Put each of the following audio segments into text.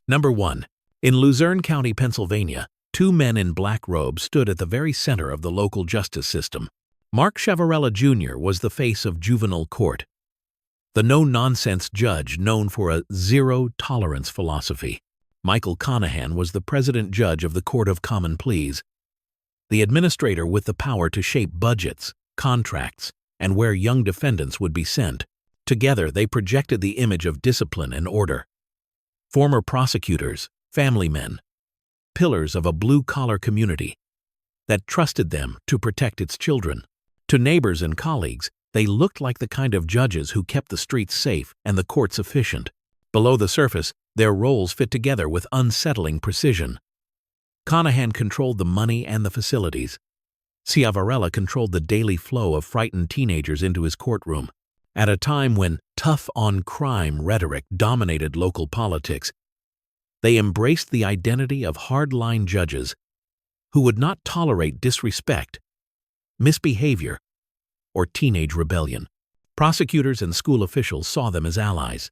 Number 1. In Luzerne County, Pennsylvania, two men in black robes stood at the very center of the local justice system. Mark Chavarella Jr. was the face of juvenile court, the no-nonsense judge known for a zero-tolerance philosophy. Michael Conahan was the president judge of the Court of Common Pleas, the administrator with the power to shape budgets, contracts, and where young defendants would be sent. Together, they projected the image of discipline and order. Former prosecutors, family men, pillars of a blue-collar community that trusted them to protect its children. To neighbors and colleagues, they looked like the kind of judges who kept the streets safe and the courts efficient. Below the surface, their roles fit together with unsettling precision. Conahan controlled the money and the facilities. Ciavarella controlled the daily flow of frightened teenagers into his courtroom. At a time when tough-on-crime rhetoric dominated local politics, they embraced the identity of hard-line judges who would not tolerate disrespect, misbehavior, or teenage rebellion. Prosecutors and school officials saw them as allies.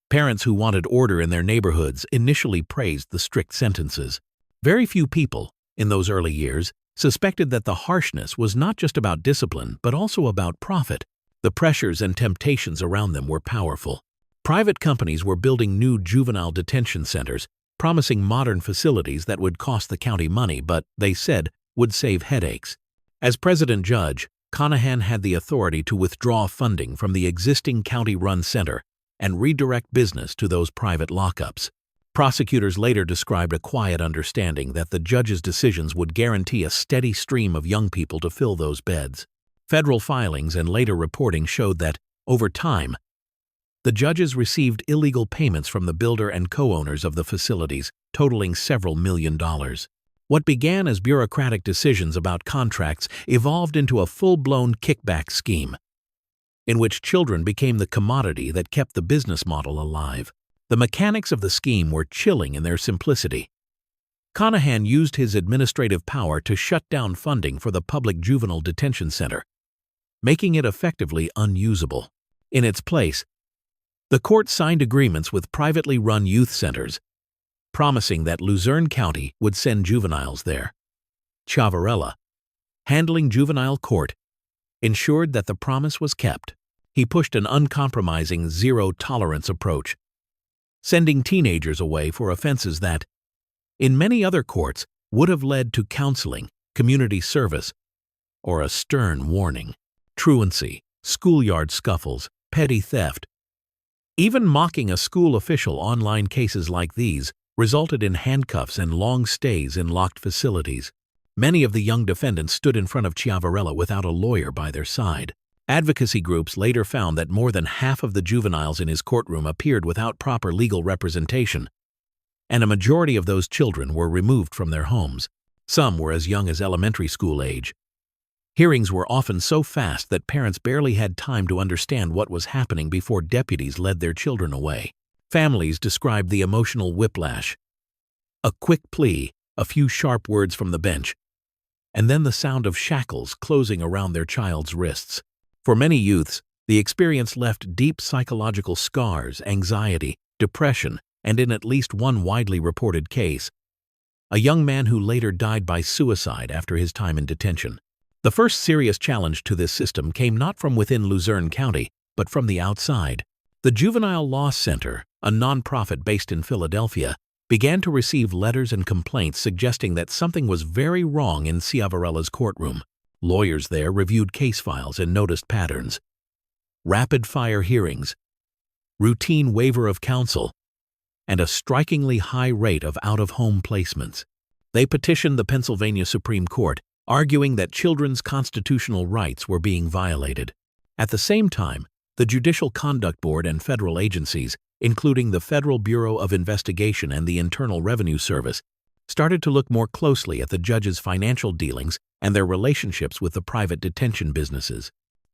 Parents who wanted order in their neighborhoods initially praised the strict sentences. Very few people, in those early years, suspected that the harshness was not just about discipline but also about profit. The pressures and temptations around them were powerful. Private companies were building new juvenile detention centers, promising modern facilities that would cost the county money but, they said, would save headaches. As president judge, Conahan had the authority to withdraw funding from the existing county-run center and redirect business to those private lockups. Prosecutors later described a quiet understanding that the judge's decisions would guarantee a steady stream of young people to fill those beds. Federal filings and later reporting showed that, over time, the judges received illegal payments from the builder and co-owners of the facilities, totaling several $million. What began as bureaucratic decisions about contracts evolved into a full-blown kickback scheme, in which children became the commodity that kept the business model alive. The mechanics of the scheme were chilling in their simplicity. Conahan used his administrative power to shut down funding for the public juvenile detention center, making it effectively unusable. In its place, the court signed agreements with privately run youth centers, promising that Luzerne County would send juveniles there. Chavarella, handling juvenile court, ensured that the promise was kept. He pushed an uncompromising zero-tolerance approach, sending teenagers away for offenses that, in many other courts, would have led to counseling, community service, or a stern warning. Truancy, schoolyard scuffles, petty theft. Even mocking a school official. Online cases like these resulted in handcuffs and long stays in locked facilities. Many of the young defendants stood in front of Ciavarella without a lawyer by their side. Advocacy groups later found that more than half of the juveniles in his courtroom appeared without proper legal representation, and a majority of those children were removed from their homes. Some were as young as elementary school age. Hearings were often so fast that parents barely had time to understand what was happening before deputies led their children away. Families described the emotional whiplash. A quick plea, a few sharp words from the bench, and then the sound of shackles closing around their child's wrists. For many youths, the experience left deep psychological scars, anxiety, depression, and in at least one widely reported case, a young man who later died by suicide after his time in detention. The first serious challenge to this system came not from within Luzerne County, but from the outside. The Juvenile Law Center, a nonprofit based in Philadelphia, began to receive letters and complaints suggesting that something was very wrong in Ciavarella's courtroom. Lawyers there reviewed case files and noticed patterns. Rapid-fire hearings, routine waiver of counsel, and a strikingly high rate of out-of-home placements. They petitioned the Pennsylvania Supreme Court, arguing that children's constitutional rights were being violated. At the same time, the Judicial Conduct Board and federal agencies, including the Federal Bureau of Investigation and the Internal Revenue Service, started to look more closely at the judges' financial dealings and their relationships with the private detention businesses.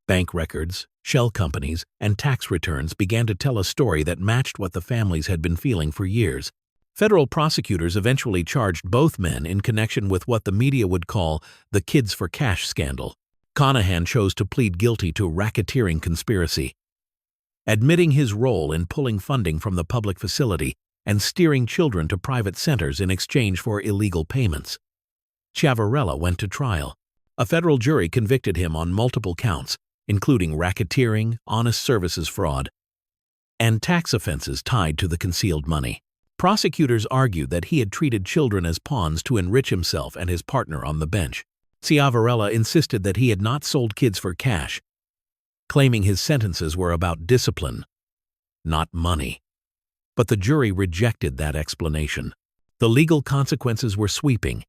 Bank records, shell companies, and tax returns began to tell a story that matched what the families had been feeling for years. Federal prosecutors eventually charged both men in connection with what the media would call the kids for cash scandal. Conahan chose to plead guilty to racketeering conspiracy, admitting his role in pulling funding from the public facility and steering children to private centers in exchange for illegal payments. Ciavarella went to trial. A federal jury convicted him on multiple counts, including racketeering, honest services fraud, and tax offenses tied to the concealed money. Prosecutors argued that he had treated children as pawns to enrich himself and his partner on the bench. Ciavarella insisted that he had not sold kids for cash, claiming his sentences were about discipline, not money. But the jury rejected that explanation. The legal consequences were sweeping.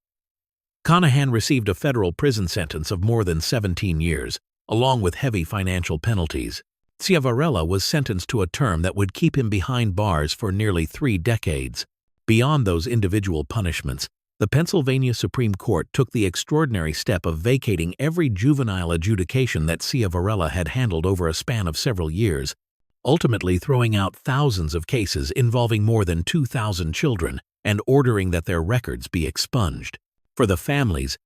Conahan received a federal prison sentence of more than 17 years, along with heavy financial penalties. Ciavarella was sentenced to a term that would keep him behind bars for nearly 3 decades. Beyond those individual punishments, the Pennsylvania Supreme Court took the extraordinary step of vacating every juvenile adjudication that Ciavarella had handled over a span of several years, ultimately throwing out thousands of cases involving more than 2,000 children and ordering that their records be expunged. For the families,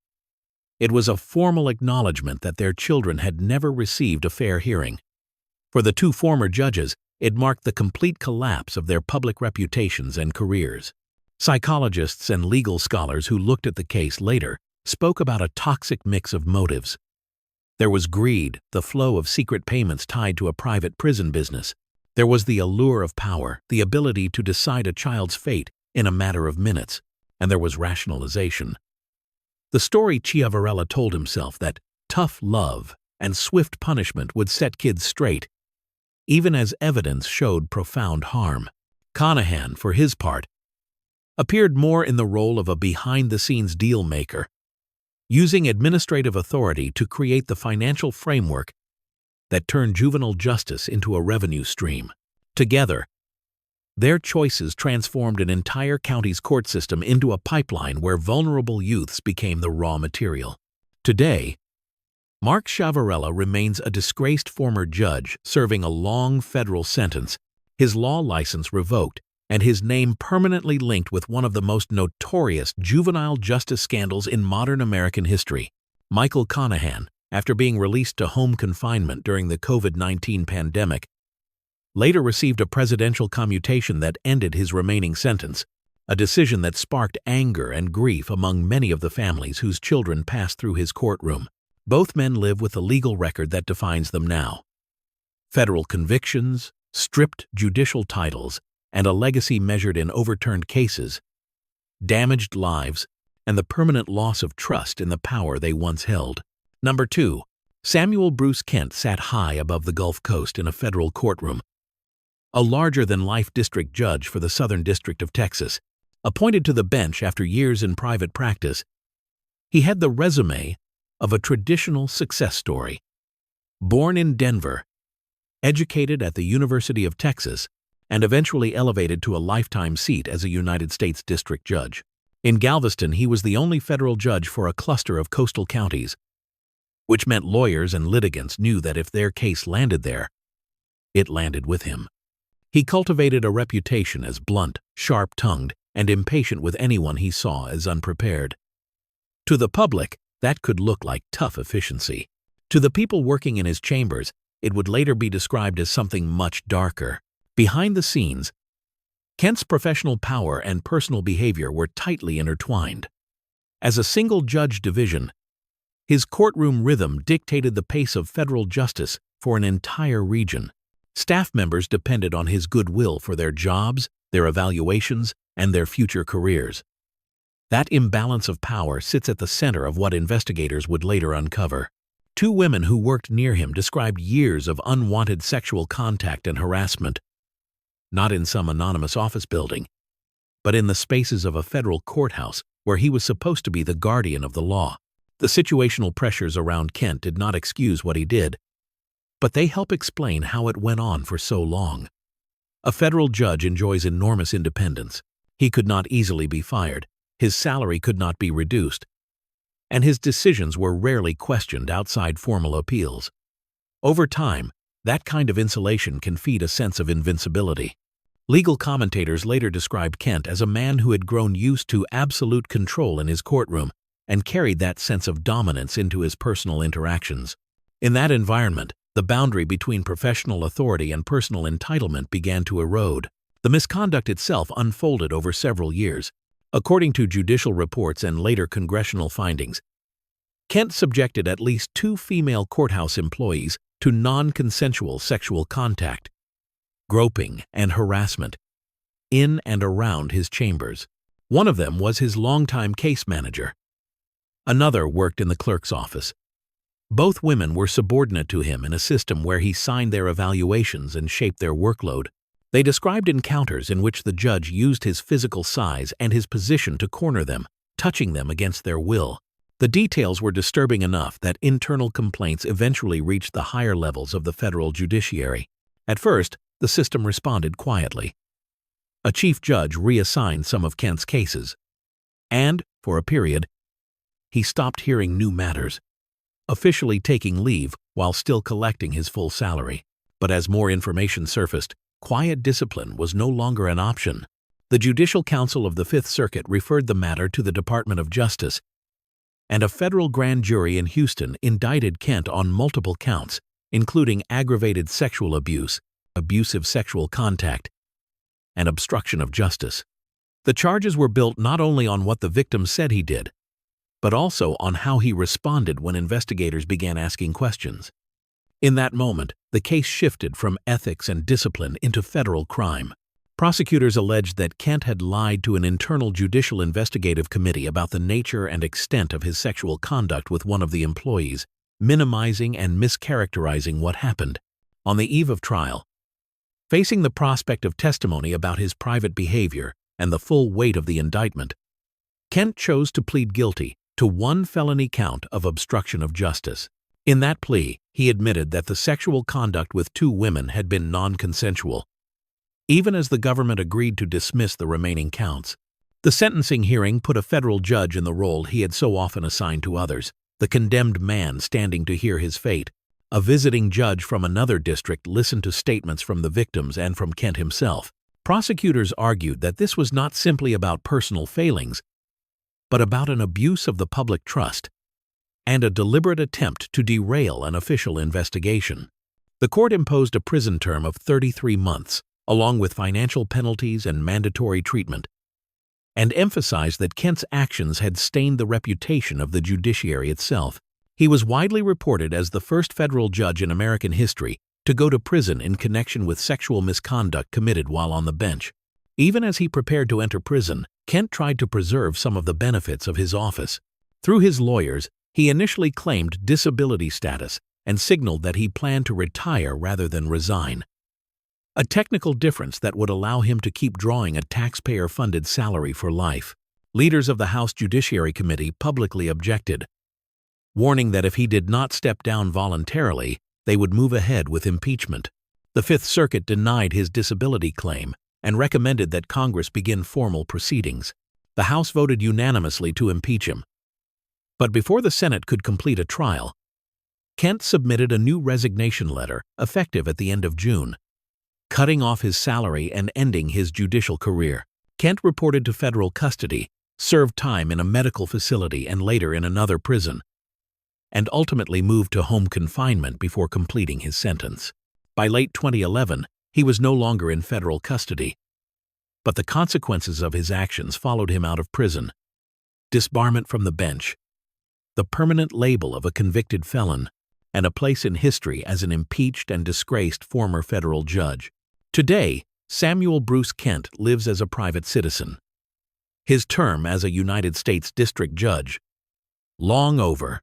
it was a formal acknowledgement that their children had never received a fair hearing. For the 2 former judges, it marked the complete collapse of their public reputations and careers. Psychologists and legal scholars who looked at the case later spoke about a toxic mix of motives. There was greed, the flow of secret payments tied to a private prison business. There was the allure of power, the ability to decide a child's fate in a matter of minutes. And there was rationalization. The story Ciavarella told himself that tough love and swift punishment would set kids straight, even as evidence showed profound harm. Conahan, for his part, appeared more in the role of a behind-the-scenes deal-maker, using administrative authority to create the financial framework that turned juvenile justice into a revenue stream. Together, their choices transformed an entire county's court system into a pipeline where vulnerable youths became the raw material. Today, Mark Ciavarella remains a disgraced former judge serving a long federal sentence, his law license revoked, and his name permanently linked with one of the most notorious juvenile justice scandals in modern American history. Michael Conahan, after being released to home confinement during the COVID-19 pandemic, later received a presidential commutation that ended his remaining sentence, a decision that sparked anger and grief among many of the families whose children passed through his courtroom. Both men live with a legal record that defines them now. Federal convictions, stripped judicial titles, and a legacy measured in overturned cases, damaged lives, and the permanent loss of trust in the power they once held. Number 2. Samuel Bruce Kent sat high above the Gulf Coast in a federal courtroom. A larger-than-life district judge for the Southern District of Texas, appointed to the bench after years in private practice, he had the resume of a traditional success story. Born in Denver, educated at the University of Texas, and eventually elevated to a lifetime seat as a United States District Judge. In Galveston, he was the only federal judge for a cluster of coastal counties, which meant lawyers and litigants knew that if their case landed there, it landed with him. He cultivated a reputation as blunt, sharp-tongued, and impatient with anyone he saw as unprepared. To the public, that could look like tough efficiency. To the people working in his chambers, it would later be described as something much darker. Behind the scenes, Kent's professional power and personal behavior were tightly intertwined. As a single-judge division, his courtroom rhythm dictated the pace of federal justice for an entire region. Staff members depended on his goodwill for their jobs, their evaluations, and their future careers. That imbalance of power sits at the center of what investigators would later uncover. 2 women who worked near him described years of unwanted sexual contact and harassment, not in some anonymous office building, but in the spaces of a federal courthouse where he was supposed to be the guardian of the law. The situational pressures around Kent did not excuse what he did, but they help explain how it went on for so long. A federal judge enjoys enormous independence. He could not easily be fired, his salary could not be reduced, and his decisions were rarely questioned outside formal appeals. Over time, that kind of insulation can feed a sense of invincibility. Legal commentators later described Kent as a man who had grown used to absolute control in his courtroom and carried that sense of dominance into his personal interactions. In that environment, the boundary between professional authority and personal entitlement began to erode. The misconduct itself unfolded over several years. According to judicial reports and later congressional findings, Kent subjected at least 2 female courthouse employees to non-consensual sexual contact, groping, and harassment in and around his chambers. One of them was his longtime case manager. Another worked in the clerk's office. Both women were subordinate to him in a system where he signed their evaluations and shaped their workload. They described encounters in which the judge used his physical size and his position to corner them, touching them against their will. The details were disturbing enough that internal complaints eventually reached the higher levels of the federal judiciary. At first, the system responded quietly. A chief judge reassigned some of Kent's cases, and, for a period, he stopped hearing new matters, officially taking leave while still collecting his full salary. But as more information surfaced, quiet discipline was no longer an option. The Judicial Council of the Fifth Circuit referred the matter to the Department of Justice, and a federal grand jury in Houston indicted Kent on multiple counts, including aggravated sexual abuse, abusive sexual contact, and obstruction of justice. The charges were built not only on what the victim said he did, but also on how he responded when investigators began asking questions. In that moment, the case shifted from ethics and discipline into federal crime. Prosecutors alleged that Kent had lied to an internal judicial investigative committee about the nature and extent of his sexual conduct with one of the employees, minimizing and mischaracterizing what happened. On the eve of trial, facing the prospect of testimony about his private behavior and the full weight of the indictment, Kent chose to plead guilty to 1 felony count of obstruction of justice. In that plea, he admitted that the sexual conduct with 2 women had been non-consensual, even as the government agreed to dismiss the remaining counts. The sentencing hearing put a federal judge in the role he had so often assigned to others, the condemned man standing to hear his fate. A visiting judge from another district listened to statements from the victims and from Kent himself. Prosecutors argued that this was not simply about personal failings, but about an abuse of the public trust and a deliberate attempt to derail an official investigation. The court imposed a prison term of 33 months, along with financial penalties and mandatory treatment, and emphasized that Kent's actions had stained the reputation of the judiciary itself. He was widely reported as the first federal judge in American history to go to prison in connection with sexual misconduct committed while on the bench. Even as he prepared to enter prison, Kent tried to preserve some of the benefits of his office. Through his lawyers, he initially claimed disability status and signaled that he planned to retire rather than resign, a technical difference that would allow him to keep drawing a taxpayer-funded salary for life. Leaders of the House Judiciary Committee publicly objected, warning that if he did not step down voluntarily, they would move ahead with impeachment. The Fifth Circuit denied his disability claim and recommended that Congress begin formal proceedings. The House voted unanimously to impeach him. But before the Senate could complete a trial, Kent submitted a new resignation letter effective at the end of June, cutting off his salary and ending his judicial career. Kent reported to federal custody, served time in a medical facility and later in another prison, and ultimately moved to home confinement before completing his sentence. By late 2011, he was no longer in federal custody, but the consequences of his actions followed him out of prison: disbarment from the bench, the permanent label of a convicted felon, and a place in history as an impeached and disgraced former federal judge. Today, Samuel Bruce Kent lives as a private citizen, his term as a United States District Judge long over,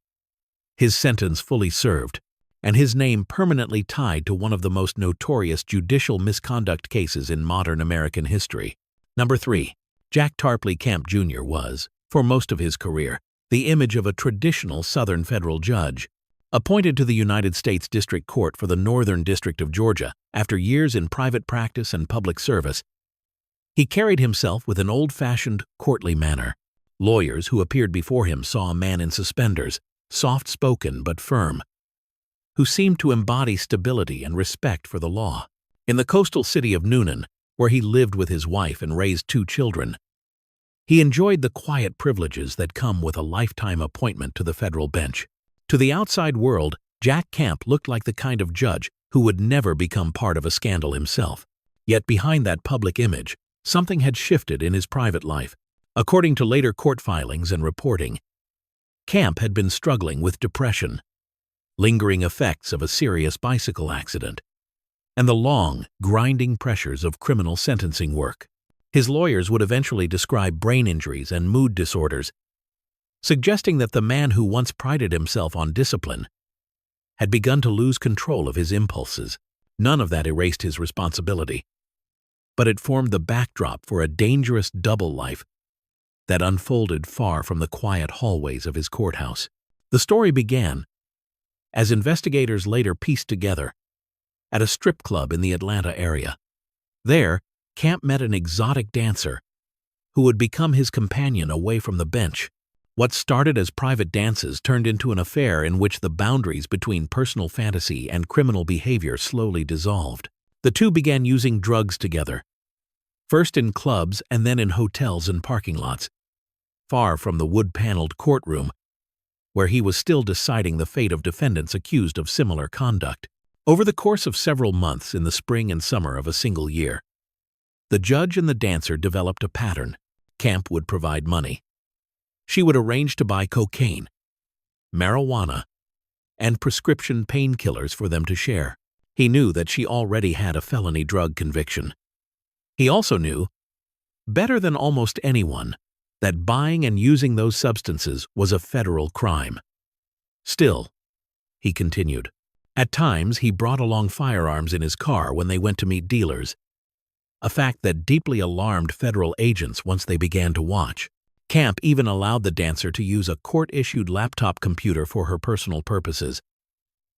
his sentence fully served, and his name permanently tied to one of the most notorious judicial misconduct cases in modern American history. Number 3. Jack Tarpley Camp Jr. was, for most of his career, the image of a traditional Southern federal judge. Appointed to the United States District Court for the Northern District of Georgia after years in private practice and public service, he carried himself with an old-fashioned, courtly manner. Lawyers who appeared before him saw a man in suspenders, soft-spoken but firm, who seemed to embody stability and respect for the law. In the coastal city of Newnan, where he lived with his wife and raised 2 children, he enjoyed the quiet privileges that come with a lifetime appointment to the federal bench. To the outside world, Jack Camp looked like the kind of judge who would never become part of a scandal himself. Yet behind that public image, something had shifted in his private life. According to later court filings and reporting, Camp had been struggling with depression, lingering effects of a serious bicycle accident, and the long, grinding pressures of criminal sentencing work. His lawyers would eventually describe brain injuries and mood disorders, suggesting that the man who once prided himself on discipline had begun to lose control of his impulses. None of that erased his responsibility, but it formed the backdrop for a dangerous double life that unfolded far from the quiet hallways of his courthouse. The story began, as investigators later pieced together, at a strip club in the Atlanta area. There, Camp met an exotic dancer who would become his companion away from the bench. What started as private dances turned into an affair in which the boundaries between personal fantasy and criminal behavior slowly dissolved. The two began using drugs together, first in clubs and then in hotels and parking lots, far from the wood-paneled courtroom, where he was still deciding the fate of defendants accused of similar conduct. Over the course of several months in the spring and summer of a single year, the judge and the dancer developed a pattern. Camp would provide money. She would arrange to buy cocaine, marijuana, and prescription painkillers for them to share. He knew that she already had a felony drug conviction. He also knew, better than almost anyone, that buying and using those substances was a federal crime. Still, he continued, at times he brought along firearms in his car when they went to meet dealers, a fact that deeply alarmed federal agents once they began to watch. Camp even allowed the dancer to use a court-issued laptop computer for her personal purposes,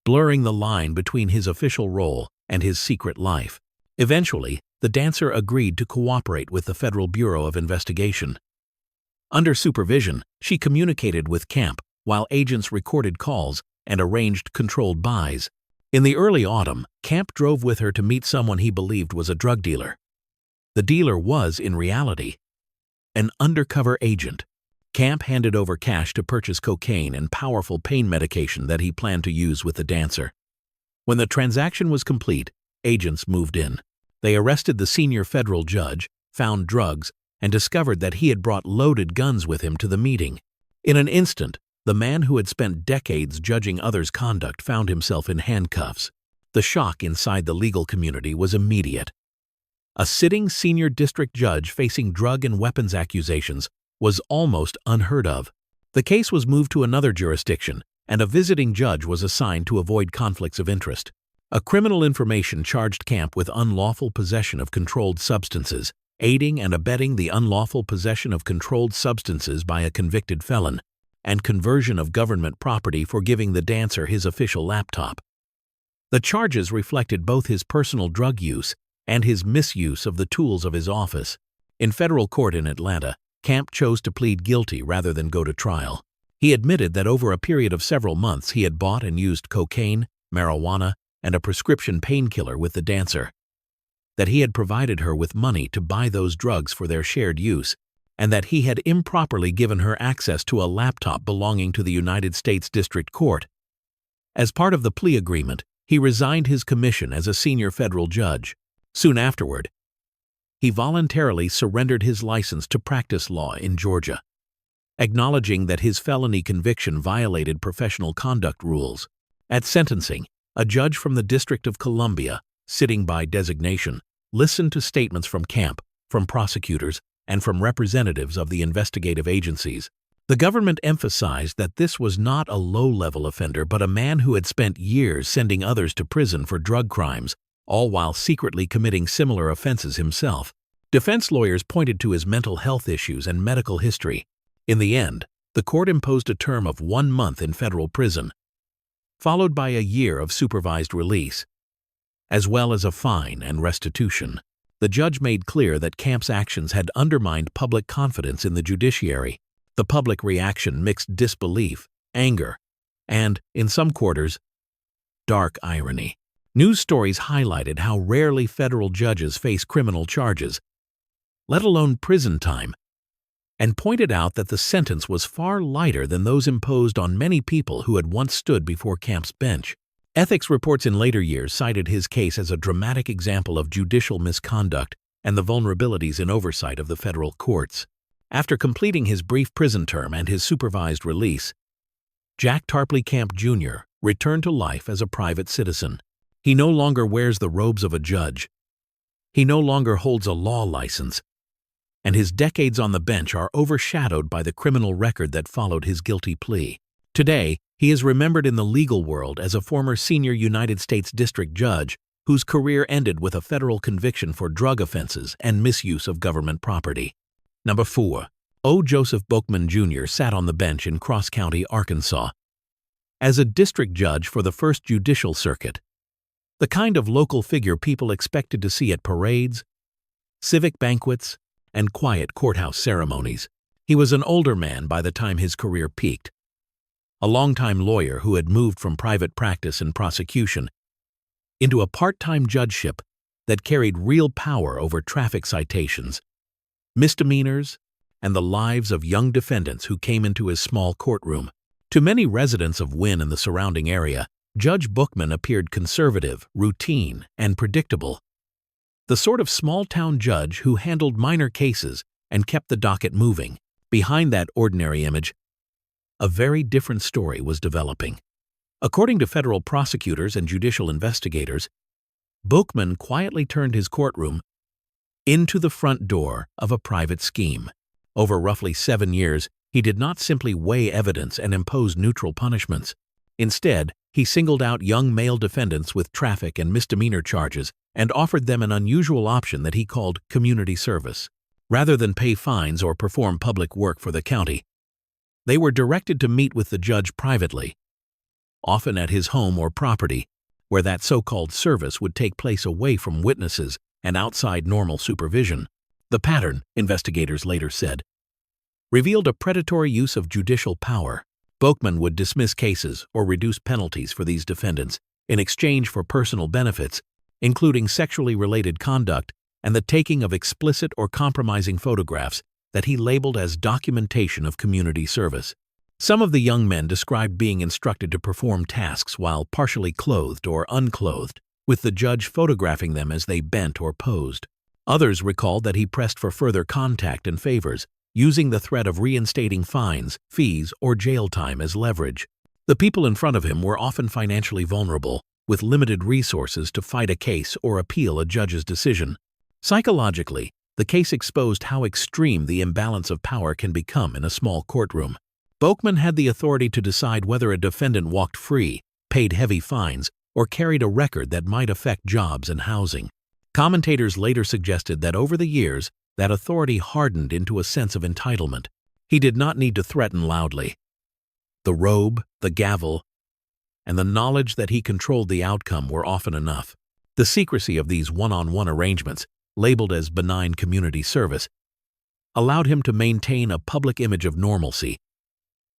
blurring the line between his official role and his secret life. Eventually, the dancer agreed to cooperate with the Federal Bureau of Investigation. Under supervision, she communicated with Camp while agents recorded calls and arranged controlled buys. In the early autumn, Camp drove with her to meet someone he believed was a drug dealer. The dealer was, in reality, an undercover agent. Camp handed over cash to purchase cocaine and powerful pain medication that he planned to use with the dancer. When the transaction was complete, agents moved in. They arrested the senior federal judge, found drugs, and discovered that he had brought loaded guns with him to the meeting. In an instant, the man who had spent decades judging others' conduct found himself in handcuffs. The shock inside the legal community was immediate. A sitting senior district judge facing drug and weapons accusations was almost unheard of. The case was moved to another jurisdiction, and a visiting judge was assigned to avoid conflicts of interest. A criminal information charged Camp with unlawful possession of controlled substances, aiding and abetting the unlawful possession of controlled substances by a convicted felon, and conversion of government property for giving the dancer his official laptop. The charges reflected both his personal drug use and his misuse of the tools of his office. In federal court in Atlanta, Camp chose to plead guilty rather than go to trial. He admitted that over a period of several months he had bought and used cocaine, marijuana, and a prescription painkiller with the dancer, that he had provided her with money to buy those drugs for their shared use, and that he had improperly given her access to a laptop belonging to the United States District Court. As part of the plea agreement, he resigned his commission as a senior federal judge. Soon afterward, he voluntarily surrendered his license to practice law in Georgia, acknowledging that his felony conviction violated professional conduct rules. At sentencing, a judge from the District of Columbia, sitting by designation, listened to statements from Camp, from prosecutors, and from representatives of the investigative agencies. The government emphasized that this was not a low-level offender but a man who had spent years sending others to prison for drug crimes, all while secretly committing similar offenses himself. Defense lawyers pointed to his mental health issues and medical history. In the end, the court imposed a term of 1 month in federal prison, followed by a year of supervised release, as well as a fine and restitution. The judge made clear that Camp's actions had undermined public confidence in the judiciary. The public reaction mixed disbelief, anger, and, in some quarters, dark irony. News stories highlighted how rarely federal judges face criminal charges, let alone prison time, and pointed out that the sentence was far lighter than those imposed on many people who had once stood before Camp's bench. Ethics reports in later years cited his case as a dramatic example of judicial misconduct and the vulnerabilities in oversight of the federal courts. After completing his brief prison term and his supervised release, Jack Tarpley Camp Jr. returned to life as a private citizen. He no longer wears the robes of a judge. He no longer holds a law license, and his decades on the bench are overshadowed by the criminal record that followed his guilty plea. Today, he is remembered in the legal world as a former senior United States District Judge whose career ended with a federal conviction for drug offenses and misuse of government property. Number 4. O. Joseph Bookman Jr. sat on the bench in Cross County, Arkansas. As a district judge for the First Judicial Circuit, the kind of local figure people expected to see at parades, civic banquets, and quiet courthouse ceremonies, he was an older man by the time his career peaked. A longtime lawyer who had moved from private practice and prosecution into a part-time judgeship that carried real power over traffic citations, misdemeanors, and the lives of young defendants who came into his small courtroom. To many residents of Wynne and the surrounding area, Judge Bookman appeared conservative, routine, and predictable. The sort of small-town judge who handled minor cases and kept the docket moving. Behind that ordinary image, a very different story was developing. According to federal prosecutors and judicial investigators, Bookman quietly turned his courtroom into the front door of a private scheme. Over roughly 7 years, he did not simply weigh evidence and impose neutral punishments. Instead, he singled out young male defendants with traffic and misdemeanor charges and offered them an unusual option that he called community service. Rather than pay fines or perform public work for the county, they were directed to meet with the judge privately, often at his home or property, where that so-called service would take place away from witnesses and outside normal supervision. The pattern, investigators later said, revealed a predatory use of judicial power. Bookman would dismiss cases or reduce penalties for these defendants in exchange for personal benefits, including sexually related conduct and the taking of explicit or compromising photographs that he labeled as documentation of community service. Some of the young men described being instructed to perform tasks while partially clothed or unclothed, with the judge photographing them as they bent or posed. Others recalled that he pressed for further contact and favors, using the threat of reinstating fines, fees, or jail time as leverage. The people in front of him were often financially vulnerable, with limited resources to fight a case or appeal a judge's decision. Psychologically, the case exposed how extreme the imbalance of power can become in a small courtroom. Bookman had the authority to decide whether a defendant walked free, paid heavy fines, or carried a record that might affect jobs and housing. Commentators later suggested that over the years, that authority hardened into a sense of entitlement. He did not need to threaten loudly. The robe, the gavel, and the knowledge that he controlled the outcome were often enough. The secrecy of these one-on-one arrangements, labeled as benign community service, allowed him to maintain a public image of normalcy,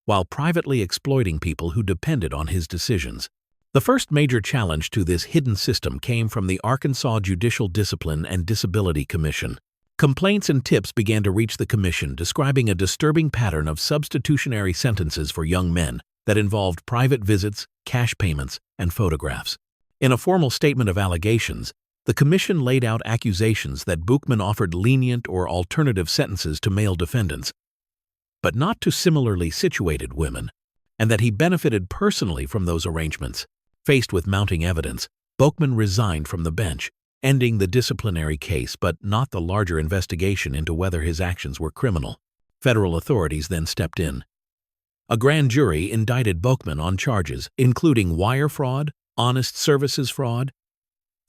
while privately exploiting people who depended on his decisions. The first major challenge to this hidden system came from the Arkansas Judicial Discipline and Disability Commission. Complaints and tips began to reach the commission describing a disturbing pattern of substitutionary sentences for young men that involved private visits, cash payments, and photographs. In a formal statement of allegations, the commission laid out accusations that Bookman offered lenient or alternative sentences to male defendants, but not to similarly situated women, and that he benefited personally from those arrangements. Faced with mounting evidence, Bookman resigned from the bench, ending the disciplinary case but not the larger investigation into whether his actions were criminal. Federal authorities then stepped in. A grand jury indicted Bookman on charges including wire fraud, honest services fraud,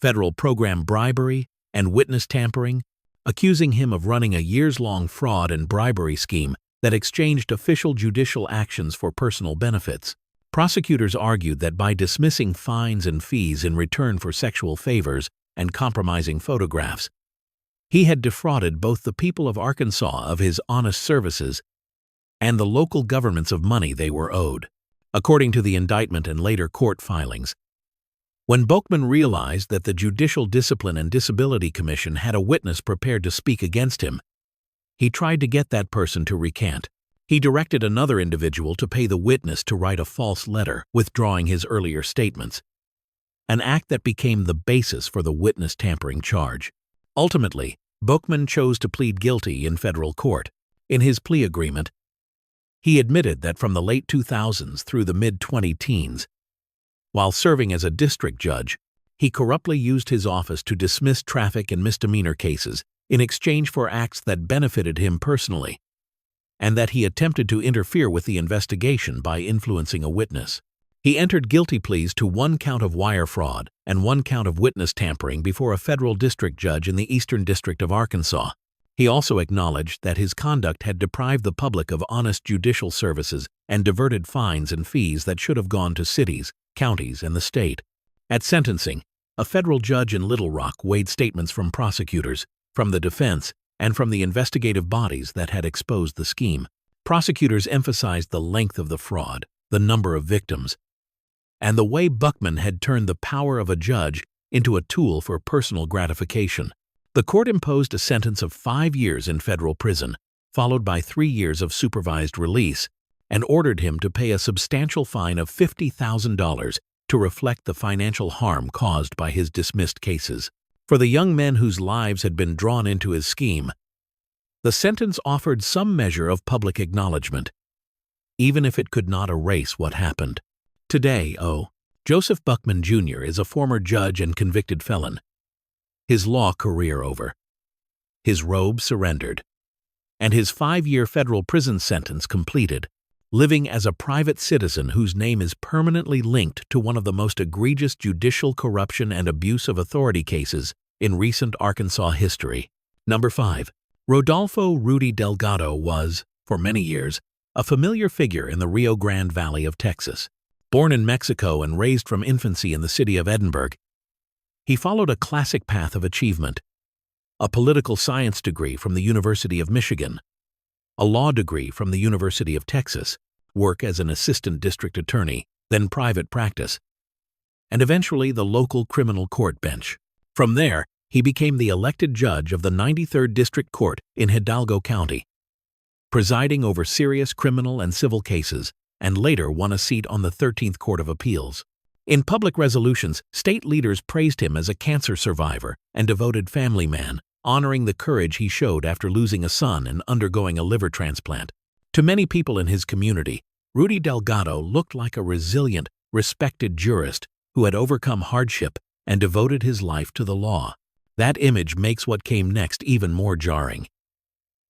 federal program bribery, and witness tampering, accusing him of running a years-long fraud and bribery scheme that exchanged official judicial actions for personal benefits. Prosecutors argued that by dismissing fines and fees in return for sexual favors and compromising photographs, he had defrauded both the people of Arkansas of his honest services and the local governments of money they were owed. According to the indictment and later court filings, when Bookman realized that the Judicial Discipline and Disability Commission had a witness prepared to speak against him, he tried to get that person to recant. He directed another individual to pay the witness to write a false letter, withdrawing his earlier statements. an act that became the basis for the witness tampering charge. Ultimately, Bookman chose to plead guilty in federal court. In his plea agreement, he admitted that from the late 2000s through the mid-2010s, while serving as a district judge, he corruptly used his office to dismiss traffic and misdemeanor cases in exchange for acts that benefited him personally, and that he attempted to interfere with the investigation by influencing a witness. He entered guilty pleas to 1 count of wire fraud and 1 count of witness tampering before a federal district judge in the Eastern District of Arkansas. He also acknowledged that his conduct had deprived the public of honest judicial services and diverted fines and fees that should have gone to cities, counties, and the state. At sentencing, a federal judge in Little Rock weighed statements from prosecutors, from the defense, and from the investigative bodies that had exposed the scheme. Prosecutors emphasized the length of the fraud, the number of victims, and the way Bookman had turned the power of a judge into a tool for personal gratification. The court imposed a sentence of 5 years in federal prison, followed by 3 years of supervised release, and ordered him to pay a substantial fine of $50,000 to reflect the financial harm caused by his dismissed cases. For the young men whose lives had been drawn into his scheme, the sentence offered some measure of public acknowledgement, even if it could not erase what happened. Today, Joseph Bookman Jr. is a former judge and convicted felon. His law career over, his robe surrendered, and his 5-year federal prison sentence completed, living as a private citizen whose name is permanently linked to one of the most egregious judicial corruption and abuse of authority cases in recent Arkansas history. Number 5. Rodolfo Rudy Delgado was, for many years, a familiar figure in the Rio Grande Valley of Texas. Born in Mexico and raised from infancy in the city of Edinburgh, he followed a classic path of achievement: a political science degree from the University of Michigan, a law degree from the University of Texas, work as an assistant district attorney, then private practice, and eventually the local criminal court bench. From there, he became the elected judge of the 93rd District Court in Hidalgo County, presiding over serious criminal and civil cases, and later won a seat on the 13th Court of Appeals. In public resolutions, state leaders praised him as a cancer survivor and devoted family man, honoring the courage he showed after losing a son and undergoing a liver transplant. To many people in his community, Rudy Delgado looked like a resilient, respected jurist who had overcome hardship and devoted his life to the law. That image makes what came next even more jarring.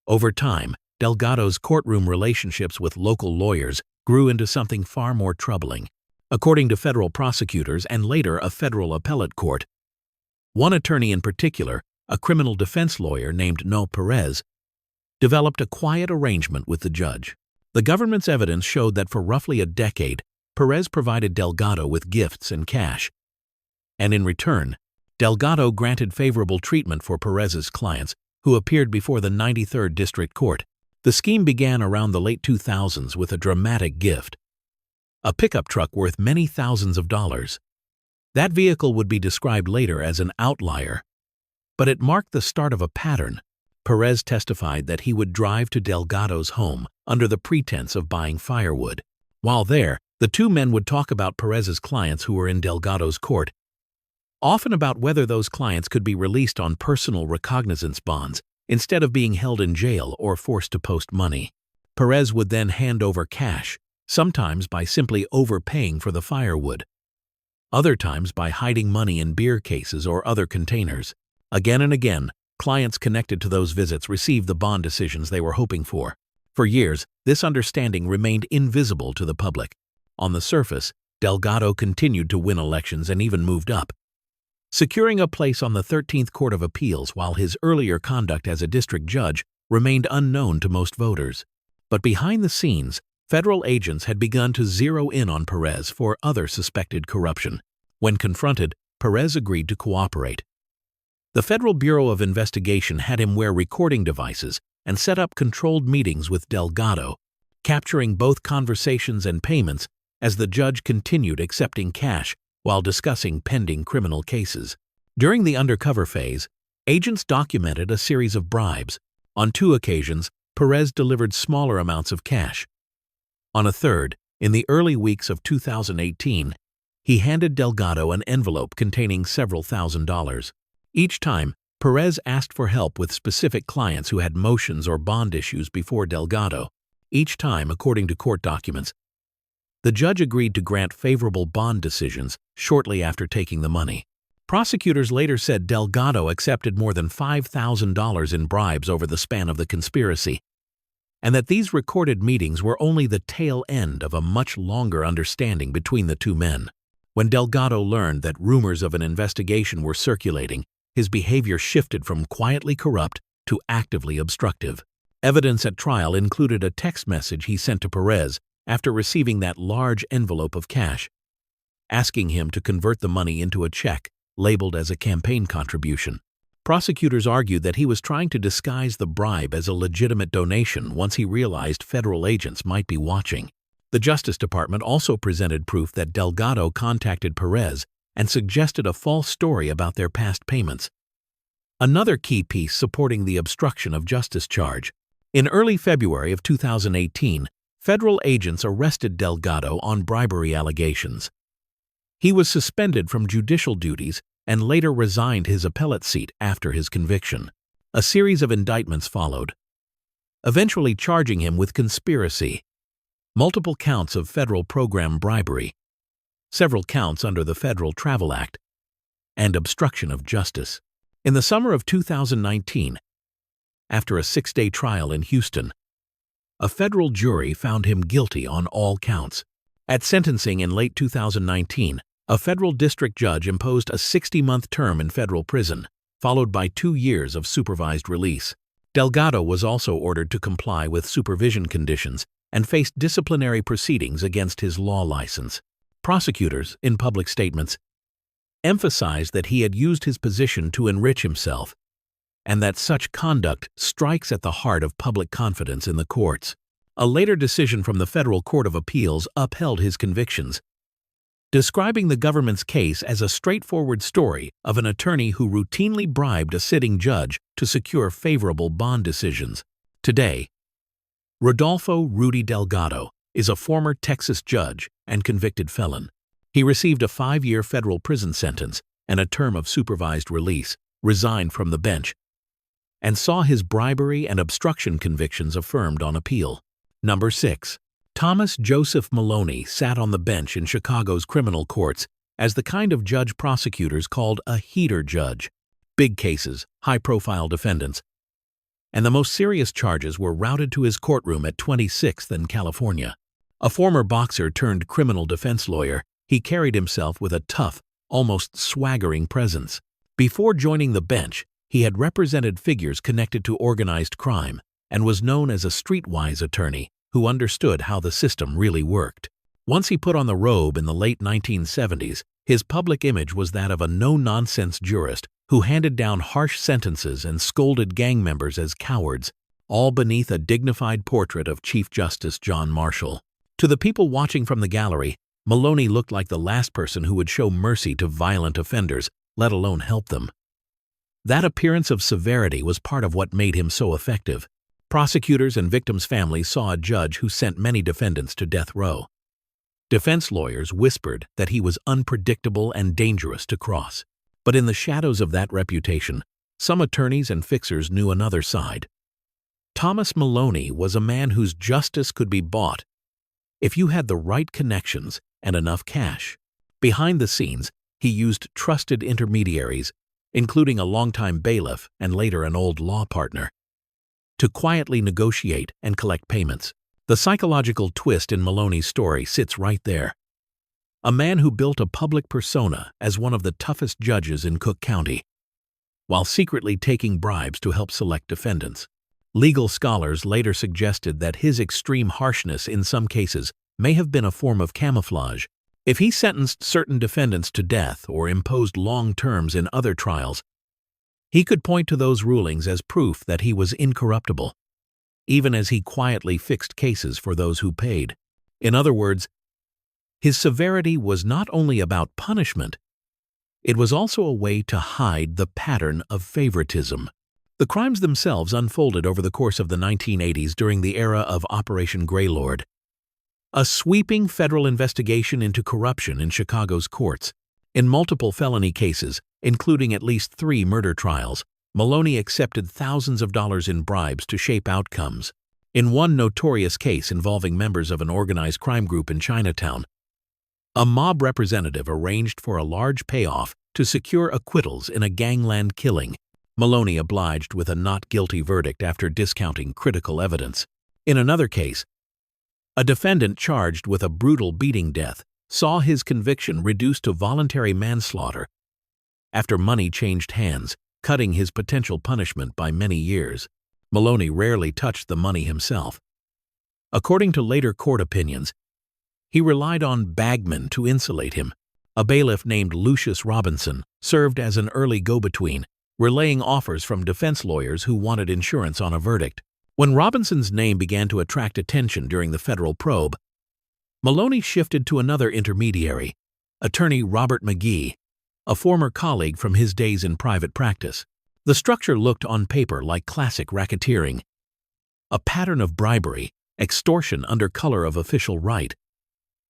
Over time, Delgado's courtroom relationships with local lawyers grew into something far more troubling. According to federal prosecutors and later a federal appellate court, one attorney in particular, a criminal defense lawyer named No Perez, developed a quiet arrangement with the judge. The government's evidence showed that for roughly a decade, Perez provided Delgado with gifts and cash, and in return, Delgado granted favorable treatment for Perez's clients, who appeared before the 93rd District Court. The scheme began around the late 2000s with a dramatic gift: a pickup truck worth many thousands of dollars. That vehicle would be described later as an outlier, but it marked the start of a pattern. Perez testified that he would drive to Delgado's home under the pretense of buying firewood. While there, the two men would talk about Perez's clients who were in Delgado's court, often about whether those clients could be released on personal recognizance bonds instead of being held in jail or forced to post money. Perez would then hand over cash, sometimes by simply overpaying for the firewood, other times by hiding money in beer cases or other containers. Again and again, clients connected to those visits received the bond decisions they were hoping for. For years, this understanding remained invisible to the public. On the surface, Delgado continued to win elections and even moved up, securing a place on the 13th Court of Appeals, while his earlier conduct as a district judge remained unknown to most voters. But behind the scenes, federal agents had begun to zero in on Perez for other suspected corruption. When confronted, Perez agreed to cooperate. The Federal Bureau of Investigation had him wear recording devices and set up controlled meetings with Delgado, capturing both conversations and payments as the judge continued accepting cash while discussing pending criminal cases. During the undercover phase, agents documented a series of bribes. On 2 occasions, Perez delivered smaller amounts of cash. On a third, in the early weeks of 2018, He handed Delgado an envelope containing several $1,000s. Each time, Perez asked for help with specific clients who had motions or bond issues before Delgado. Each time, according to court documents, the judge agreed to grant favorable bond decisions shortly after taking the money. Prosecutors later said Delgado accepted more than $5,000 in bribes over the span of the conspiracy, and that these recorded meetings were only the tail end of a much longer understanding between the two men. When Delgado learned that rumors of an investigation were circulating, his behavior shifted from quietly corrupt to actively obstructive. Evidence at trial included a text message he sent to Perez after receiving that large envelope of cash, asking him to convert the money into a check labeled as a campaign contribution. Prosecutors argued that he was trying to disguise the bribe as a legitimate donation once he realized federal agents might be watching. The Justice Department also presented proof that Delgado contacted Perez and suggested a false story about their past payments. Another key piece supporting the obstruction of justice charge. In early February of 2018, federal agents arrested Delgado on bribery allegations. He was suspended from judicial duties and later resigned his appellate seat after his conviction. A series of indictments followed, eventually charging him with conspiracy, multiple counts of federal program bribery, several counts under the Federal Travel Act, and obstruction of justice. In the summer of 2019, after a 6-day trial in Houston, a federal jury found him guilty on all counts. At sentencing in late 2019, a federal district judge imposed a 60-month term in federal prison, followed by 2 years of supervised release. Delgado was also ordered to comply with supervision conditions and faced disciplinary proceedings against his law license. Prosecutors, in public statements, emphasized that he had used his position to enrich himself, and that such conduct strikes at the heart of public confidence in the courts. A later decision from the Federal Court of Appeals upheld his convictions, describing the government's case as a straightforward story of an attorney who routinely bribed a sitting judge to secure favorable bond decisions. Today, Rodolfo Rudy Delgado is a former Texas judge and convicted felon. He received a 5-year federal prison sentence and a term of supervised release, resigned from the bench, and saw his bribery and obstruction convictions affirmed on appeal. Number 6. Thomas Joseph Maloney sat on the bench in Chicago's criminal courts as the kind of judge prosecutors called a heater judge. Big cases, high-profile defendants, and the most serious charges were routed to his courtroom at 26th and California. A former boxer turned criminal defense lawyer, he carried himself with a tough, almost swaggering presence. Before joining the bench, he had represented figures connected to organized crime and was known as a streetwise attorney who understood how the system really worked. Once he put on the robe in the late 1970s, his public image was that of a no-nonsense jurist who handed down harsh sentences and scolded gang members as cowards, all beneath a dignified portrait of Chief Justice John Marshall. To the people watching from the gallery, Maloney looked like the last person who would show mercy to violent offenders, let alone help them. That appearance of severity was part of what made him so effective. Prosecutors and victims' families saw a judge who sent many defendants to death row. Defense lawyers whispered that he was unpredictable and dangerous to cross. But in the shadows of that reputation, some attorneys and fixers knew another side. Thomas Maloney was a man whose justice could be bought if you had the right connections and enough cash. Behind the scenes, he used trusted intermediaries, including a longtime bailiff and later an old law partner, to quietly negotiate and collect payments. The psychological twist in Maloney's story sits right there. A man who built a public persona as one of the toughest judges in Cook County, while secretly taking bribes to help select defendants. Legal scholars later suggested that his extreme harshness in some cases may have been a form of camouflage. If he sentenced certain defendants to death or imposed long terms in other trials, he could point to those rulings as proof that he was incorruptible, even as he quietly fixed cases for those who paid. In other words, his severity was not only about punishment, it was also a way to hide the pattern of favoritism. The crimes themselves unfolded over the course of the 1980s during the era of Operation Greylord. A sweeping federal investigation into corruption in Chicago's courts. In multiple felony cases, including at least 3 murder trials, Maloney accepted thousands of dollars in bribes to shape outcomes. In one notorious case involving members of an organized crime group in Chinatown, a mob representative arranged for a large payoff to secure acquittals in a gangland killing. Maloney obliged with a not guilty verdict after discounting critical evidence. In another case, a defendant charged with a brutal beating death saw his conviction reduced to voluntary manslaughter after money changed hands, cutting his potential punishment by many years. Maloney rarely touched the money himself. According to later court opinions, he relied on bagmen to insulate him. A bailiff named Lucius Robinson served as an early go-between, relaying offers from defense lawyers who wanted insurance on a verdict. When Robinson's name began to attract attention during the federal probe, Maloney shifted to another intermediary, attorney Robert McGee, a former colleague from his days in private practice. The structure looked on paper like classic racketeering, a pattern of bribery, extortion under color of official right,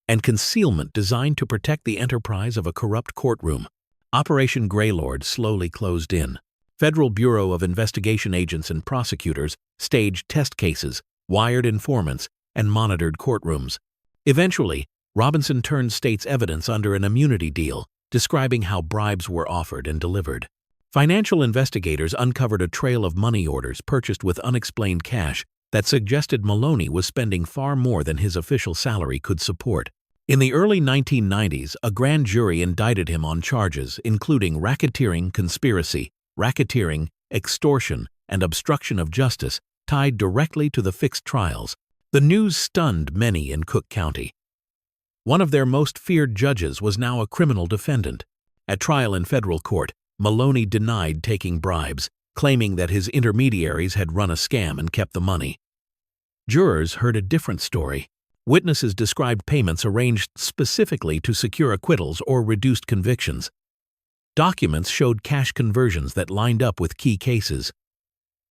and concealment designed to protect the enterprise of a corrupt courtroom. Operation Greylord slowly closed in. Federal Bureau of Investigation agents and prosecutors staged test cases, wired informants, and monitored courtrooms. Eventually, Robinson turned state's evidence under an immunity deal, describing how bribes were offered and delivered. Financial investigators uncovered a trail of money orders purchased with unexplained cash that suggested Maloney was spending far more than his official salary could support. In the early 1990s, a grand jury indicted him on charges including racketeering, conspiracy, racketeering, extortion, and obstruction of justice tied directly to the fixed trials. The news stunned many in Cook County. One of their most feared judges was now a criminal defendant. At trial in federal court, Maloney denied taking bribes, claiming that his intermediaries had run a scam and kept the money. Jurors heard a different story. Witnesses described payments arranged specifically to secure acquittals or reduced convictions. Documents showed cash conversions that lined up with key cases.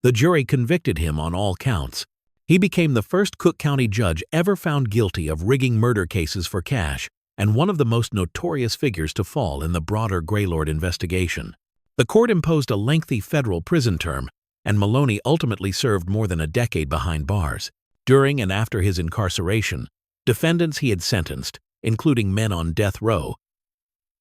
The jury convicted him on all counts. He became the first Cook County judge ever found guilty of rigging murder cases for cash, and one of the most notorious figures to fall in the broader Greylord investigation. The court imposed a lengthy federal prison term, and Maloney ultimately served more than a decade behind bars. During and after his incarceration, defendants he had sentenced, including men on death row,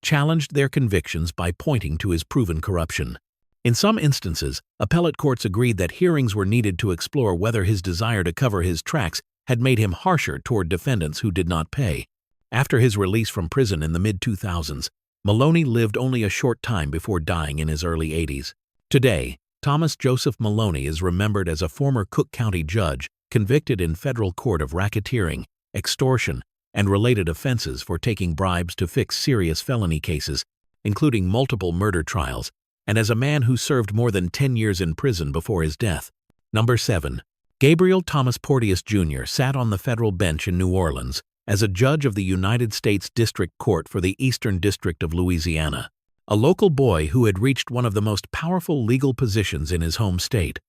challenged their convictions by pointing to his proven corruption. In some instances, appellate courts agreed that hearings were needed to explore whether his desire to cover his tracks had made him harsher toward defendants who did not pay. After his release from prison in the mid-2000s, Maloney lived only a short time before dying in his early 80s. Today, Thomas Joseph Maloney is remembered as a former Cook County judge convicted in federal court of racketeering, extortion, and related offenses for taking bribes to fix serious felony cases, including multiple murder trials, and as a man who served more than 10 years in prison before his death. Number 7. Gabriel Thomas Porteous Jr. sat on the federal bench in New Orleans as a judge of the United States District Court for the Eastern District of Louisiana, a local boy who had reached one of the most powerful legal positions in his home state.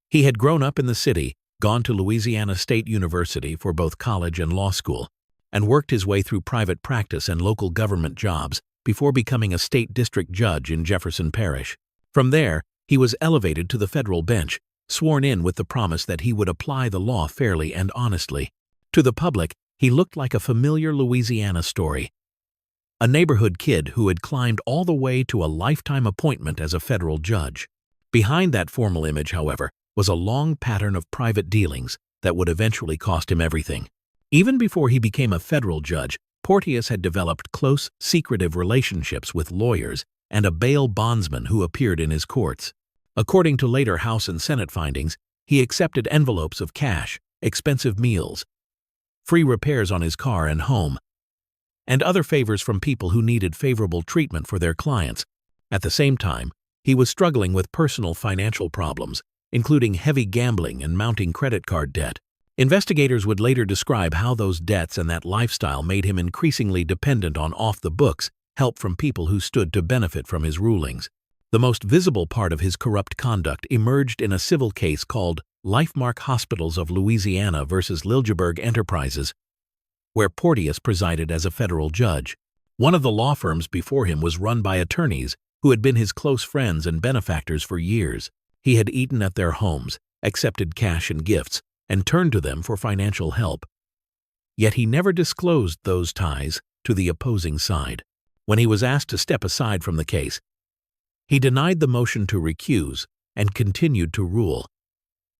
He had grown up in the city, gone to Louisiana State University for both college and law school, and worked his way through private practice and local government jobs before becoming a state district judge in Jefferson Parish. From there, he was elevated to the federal bench, sworn in with the promise that he would apply the law fairly and honestly. To the public, he looked like a familiar Louisiana story, a neighborhood kid who had climbed all the way to a lifetime appointment as a federal judge. Behind that formal image, however, was a long pattern of private dealings that would eventually cost him everything. Even before he became a federal judge, Porteous had developed close, secretive relationships with lawyers and a bail bondsman who appeared in his courts. According to later House and Senate findings, he accepted envelopes of cash, expensive meals, free repairs on his car and home, and other favors from people who needed favorable treatment for their clients. At the same time, he was struggling with personal financial problems, including heavy gambling and mounting credit card debt. Investigators would later describe how those debts and that lifestyle made him increasingly dependent on off-the-books help from people who stood to benefit from his rulings. The most visible part of his corrupt conduct emerged in a civil case called Lifemark Hospitals of Louisiana versus Liljeburg Enterprises, where Porteous presided as a federal judge. One of the law firms before him was run by attorneys who had been his close friends and benefactors for years. He had eaten at their homes, accepted cash and gifts, and turned to them for financial help. Yet he never disclosed those ties to the opposing side. When he was asked to step aside from the case, he denied the motion to recuse and continued to rule,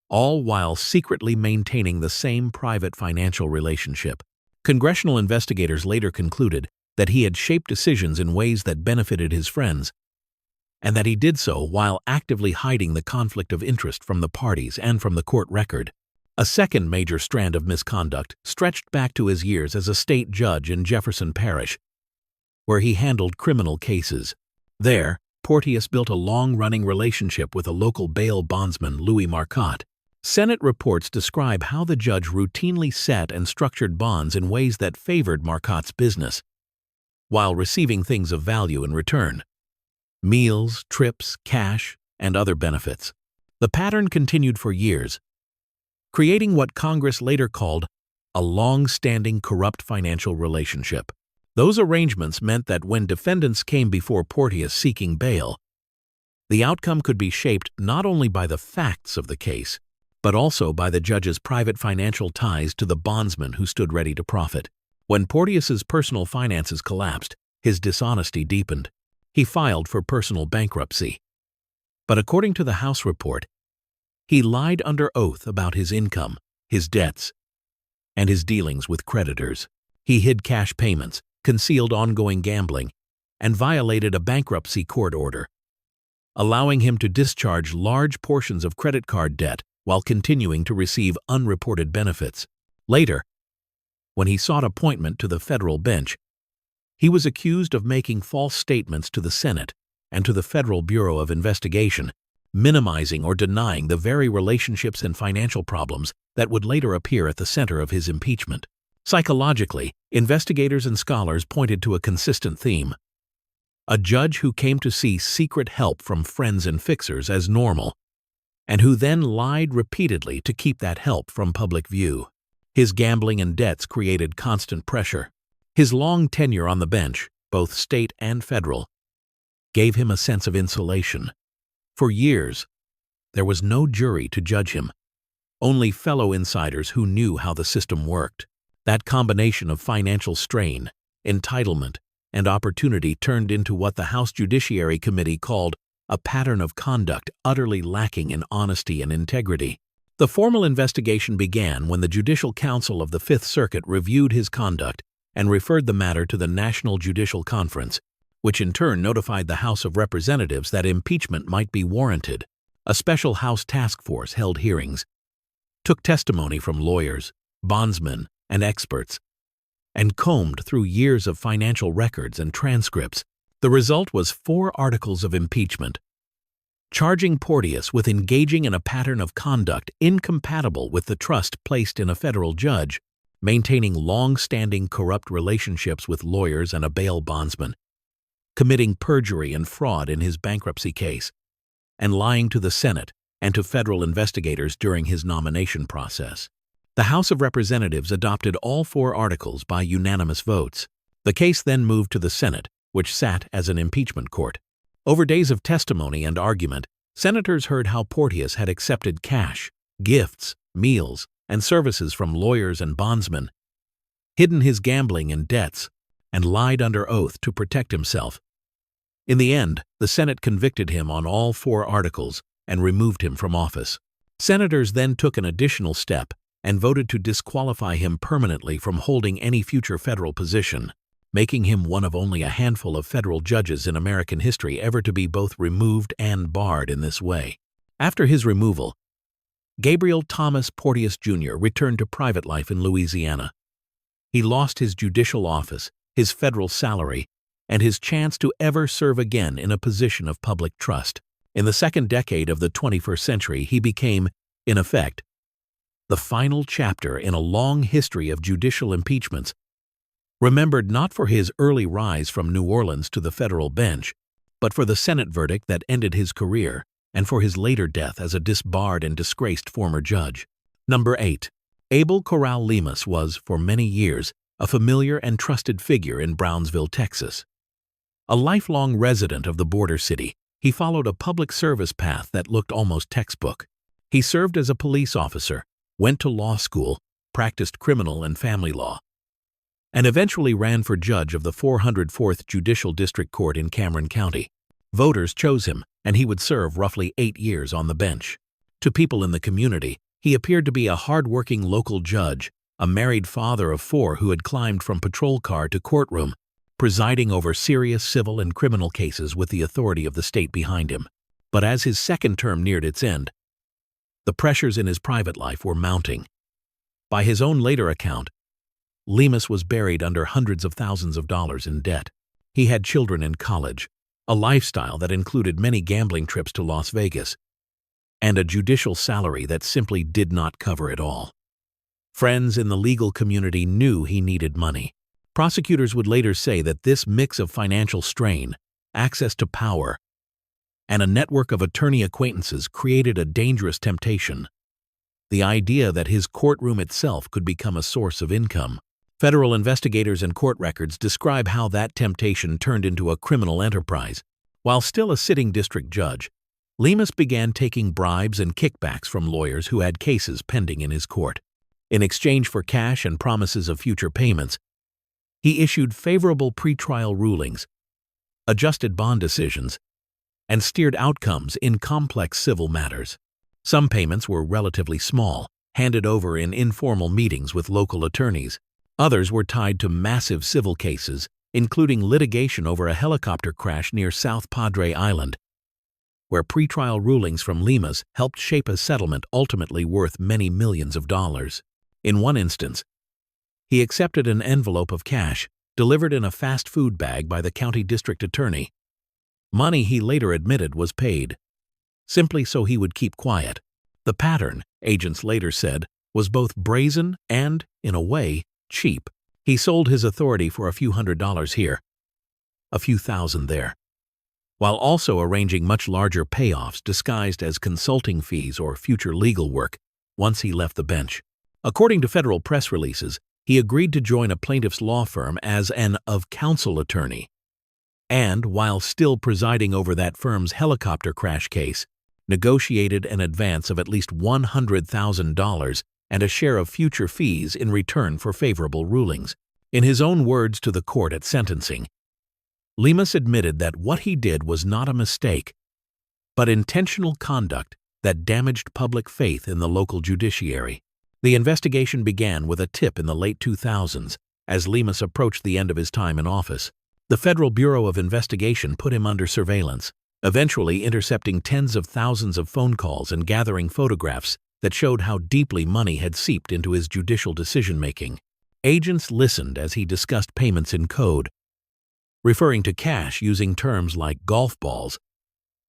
all while secretly maintaining the same private financial relationship. Congressional investigators later concluded that he had shaped decisions in ways that benefited his friends, and that he did so while actively hiding the conflict of interest from the parties and from the court record. A second major strand of misconduct stretched back to his years as a state judge in Jefferson Parish, where he handled criminal cases. There, Porteous built a long-running relationship with a local bail bondsman, Louis Marcotte. Senate reports describe how the judge routinely set and structured bonds in ways that favored Marcotte's business, while receiving things of value in return: meals, trips, cash, and other benefits. The pattern continued for years, creating what Congress later called a long-standing corrupt financial relationship. Those arrangements meant that when defendants came before Porteous seeking bail, the outcome could be shaped not only by the facts of the case, but also by the judge's private financial ties to the bondsman who stood ready to profit. When Porteous's personal finances collapsed, his dishonesty deepened. He filed for personal bankruptcy. But according to the House report, he lied under oath about his income, his debts, and his dealings with creditors. He hid cash payments, concealed ongoing gambling, and violated a bankruptcy court order, allowing him to discharge large portions of credit card debt while continuing to receive unreported benefits. Later, when he sought appointment to the federal bench, he was accused of making false statements to the Senate and to the Federal Bureau of Investigation, minimizing or denying the very relationships and financial problems that would later appear at the center of his impeachment. Psychologically, investigators and scholars pointed to a consistent theme: a judge who came to see secret help from friends and fixers as normal, and who then lied repeatedly to keep that help from public view. His gambling and debts created constant pressure. His long tenure on the bench, both state and federal, gave him a sense of insulation. For years, there was no jury to judge him, only fellow insiders who knew how the system worked. That combination of financial strain, entitlement, and opportunity turned into what the House Judiciary Committee called a pattern of conduct utterly lacking in honesty and integrity. The formal investigation began when the Judicial Council of the Fifth Circuit reviewed his conduct and referred the matter to the National Judicial Conference, which in turn notified the House of Representatives that impeachment might be warranted. A special House task force held hearings, took testimony from lawyers, bondsmen, and experts, and combed through years of financial records and transcripts. The result was 4 articles of impeachment, charging Porteous with engaging in a pattern of conduct incompatible with the trust placed in a federal judge, maintaining long-standing corrupt relationships with lawyers and a bail bondsman, committing perjury and fraud in his bankruptcy case, and lying to the Senate and to federal investigators during his nomination process. The House of Representatives adopted all 4 articles by unanimous votes. The case then moved to the Senate, which sat as an impeachment court. Over days of testimony and argument, senators heard how Porteous had accepted cash, gifts, meals, and services from lawyers and bondsmen, hidden his gambling and debts, and lied under oath to protect himself. In the end, the Senate convicted him on all 4 articles and removed him from office. Senators then took an additional step and voted to disqualify him permanently from holding any future federal position, making him one of only a handful of federal judges in American history ever to be both removed and barred in this way. After his removal, Gabriel Thomas Porteous Jr. returned to private life in Louisiana. He lost his judicial office, his federal salary, and his chance to ever serve again in a position of public trust. In the second decade of the 21st century, he became, in effect, the final chapter in a long history of judicial impeachments, remembered not for his early rise from New Orleans to the federal bench, but for the Senate verdict that ended his career and for his later death as a disbarred and disgraced former judge. Number 8. Abel Corral Lemus was, for many years, a familiar and trusted figure in Brownsville, Texas. A lifelong resident of the border city, he followed a public service path that looked almost textbook. He served as a police officer, went to law school, practiced criminal and family law, and eventually ran for judge of the 404th Judicial District Court in Cameron County. Voters chose him, and he would serve roughly 8 years on the bench. To people in the community, he appeared to be a hard-working local judge, a married father of 4 who had climbed from patrol car to courtroom, presiding over serious civil and criminal cases with the authority of the state behind him. But as his second term neared its end, the pressures in his private life were mounting. By his own later account, Lemus was buried under hundreds of thousands of dollars in debt. He had children in college, a lifestyle that included many gambling trips to Las Vegas, and a judicial salary that simply did not cover it all. Friends in the legal community knew he needed money. Prosecutors would later say that this mix of financial strain, access to power, and a network of attorney acquaintances created a dangerous temptation: the idea that his courtroom itself could become a source of income. Federal investigators and court records describe how that temptation turned into a criminal enterprise. While still a sitting district judge, Lemus began taking bribes and kickbacks from lawyers who had cases pending in his court. In exchange for cash and promises of future payments, he issued favorable pretrial rulings, adjusted bond decisions, and steered outcomes in complex civil matters. Some payments were relatively small, handed over in informal meetings with local attorneys. Others were tied to massive civil cases, including litigation over a helicopter crash near South Padre Island, where pretrial rulings from Lemus helped shape a settlement ultimately worth many millions of dollars. In one instance, he accepted an envelope of cash delivered in a fast food bag by the county district attorney. Money he later admitted was paid, simply so he would keep quiet. The pattern, agents later said, was both brazen and, in a way, cheap. He sold his authority for a few $100s here, a few thousand there, while also arranging much larger payoffs disguised as consulting fees or future legal work once he left the bench. According to federal press releases, he agreed to join a plaintiff's law firm as an of-counsel attorney, and, while still presiding over that firm's helicopter crash case, negotiated an advance of at least $100,000 and a share of future fees in return for favorable rulings. In his own words to the court at sentencing, Lemus admitted that what he did was not a mistake, but intentional conduct that damaged public faith in the local judiciary. The investigation began with a tip in the late 2000s as Lemus approached the end of his time in office. The Federal Bureau of Investigation put him under surveillance, eventually intercepting tens of thousands of phone calls and gathering photographs that showed how deeply money had seeped into his judicial decision-making. Agents listened as he discussed payments in code, referring to cash using terms like golf balls,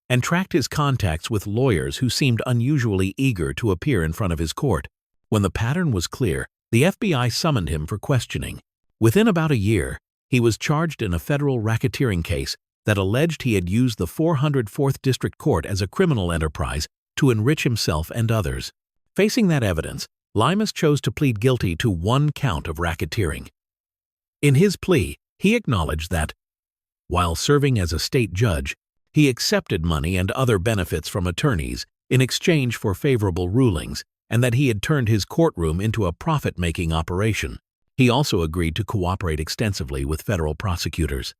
and tracked his contacts with lawyers who seemed unusually eager to appear in front of his court. When the pattern was clear, the FBI summoned him for questioning. Within about a year, he was charged in a federal racketeering case that alleged he had used the 404th District Court as a criminal enterprise to enrich himself and others. Facing that evidence, Lemus chose to plead guilty to 1 count of racketeering. In his plea, he acknowledged that, while serving as a state judge, he accepted money and other benefits from attorneys in exchange for favorable rulings, and that he had turned his courtroom into a profit-making operation. He also agreed to cooperate extensively with federal prosecutors.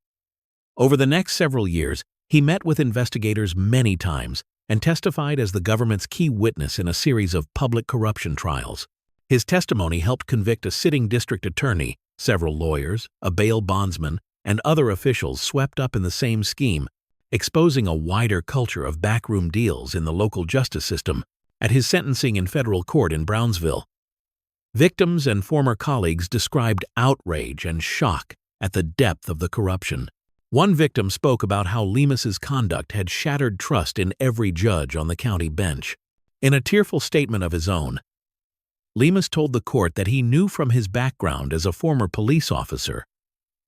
Over the next several years, he met with investigators many times and testified as the government's key witness in a series of public corruption trials. His testimony helped convict a sitting district attorney, several lawyers, a bail bondsman, and other officials swept up in the same scheme, exposing a wider culture of backroom deals in the local justice system. At his sentencing in federal court in Brownsville, victims and former colleagues described outrage and shock at the depth of the corruption. One victim spoke about how Lemus's conduct had shattered trust in every judge on the county bench. In a tearful statement of his own, Lemus told the court that he knew from his background as a former police officer,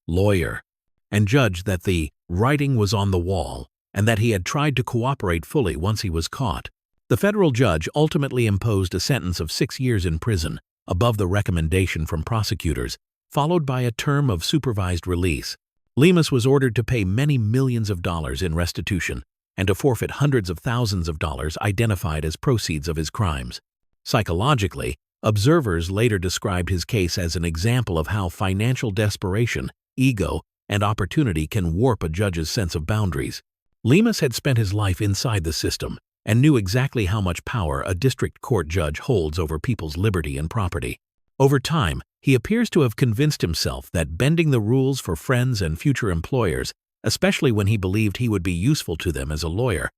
lawyer, and judge that the writing was on the wall and that he had tried to cooperate fully once he was caught. The federal judge ultimately imposed a sentence of 6 years in prison, above the recommendation from prosecutors, followed by a term of supervised release. Lemus was ordered to pay many millions of dollars in restitution and to forfeit hundreds of thousands of dollars identified as proceeds of his crimes. Psychologically, observers later described his case as an example of how financial desperation, ego, and opportunity can warp a judge's sense of boundaries. Lemus had spent his life inside the system and knew exactly how much power a district court judge holds over people's liberty and property. Over time, he appears to have convinced himself that bending the rules for friends and future employers, especially when he believed he would be useful to them as a lawyer,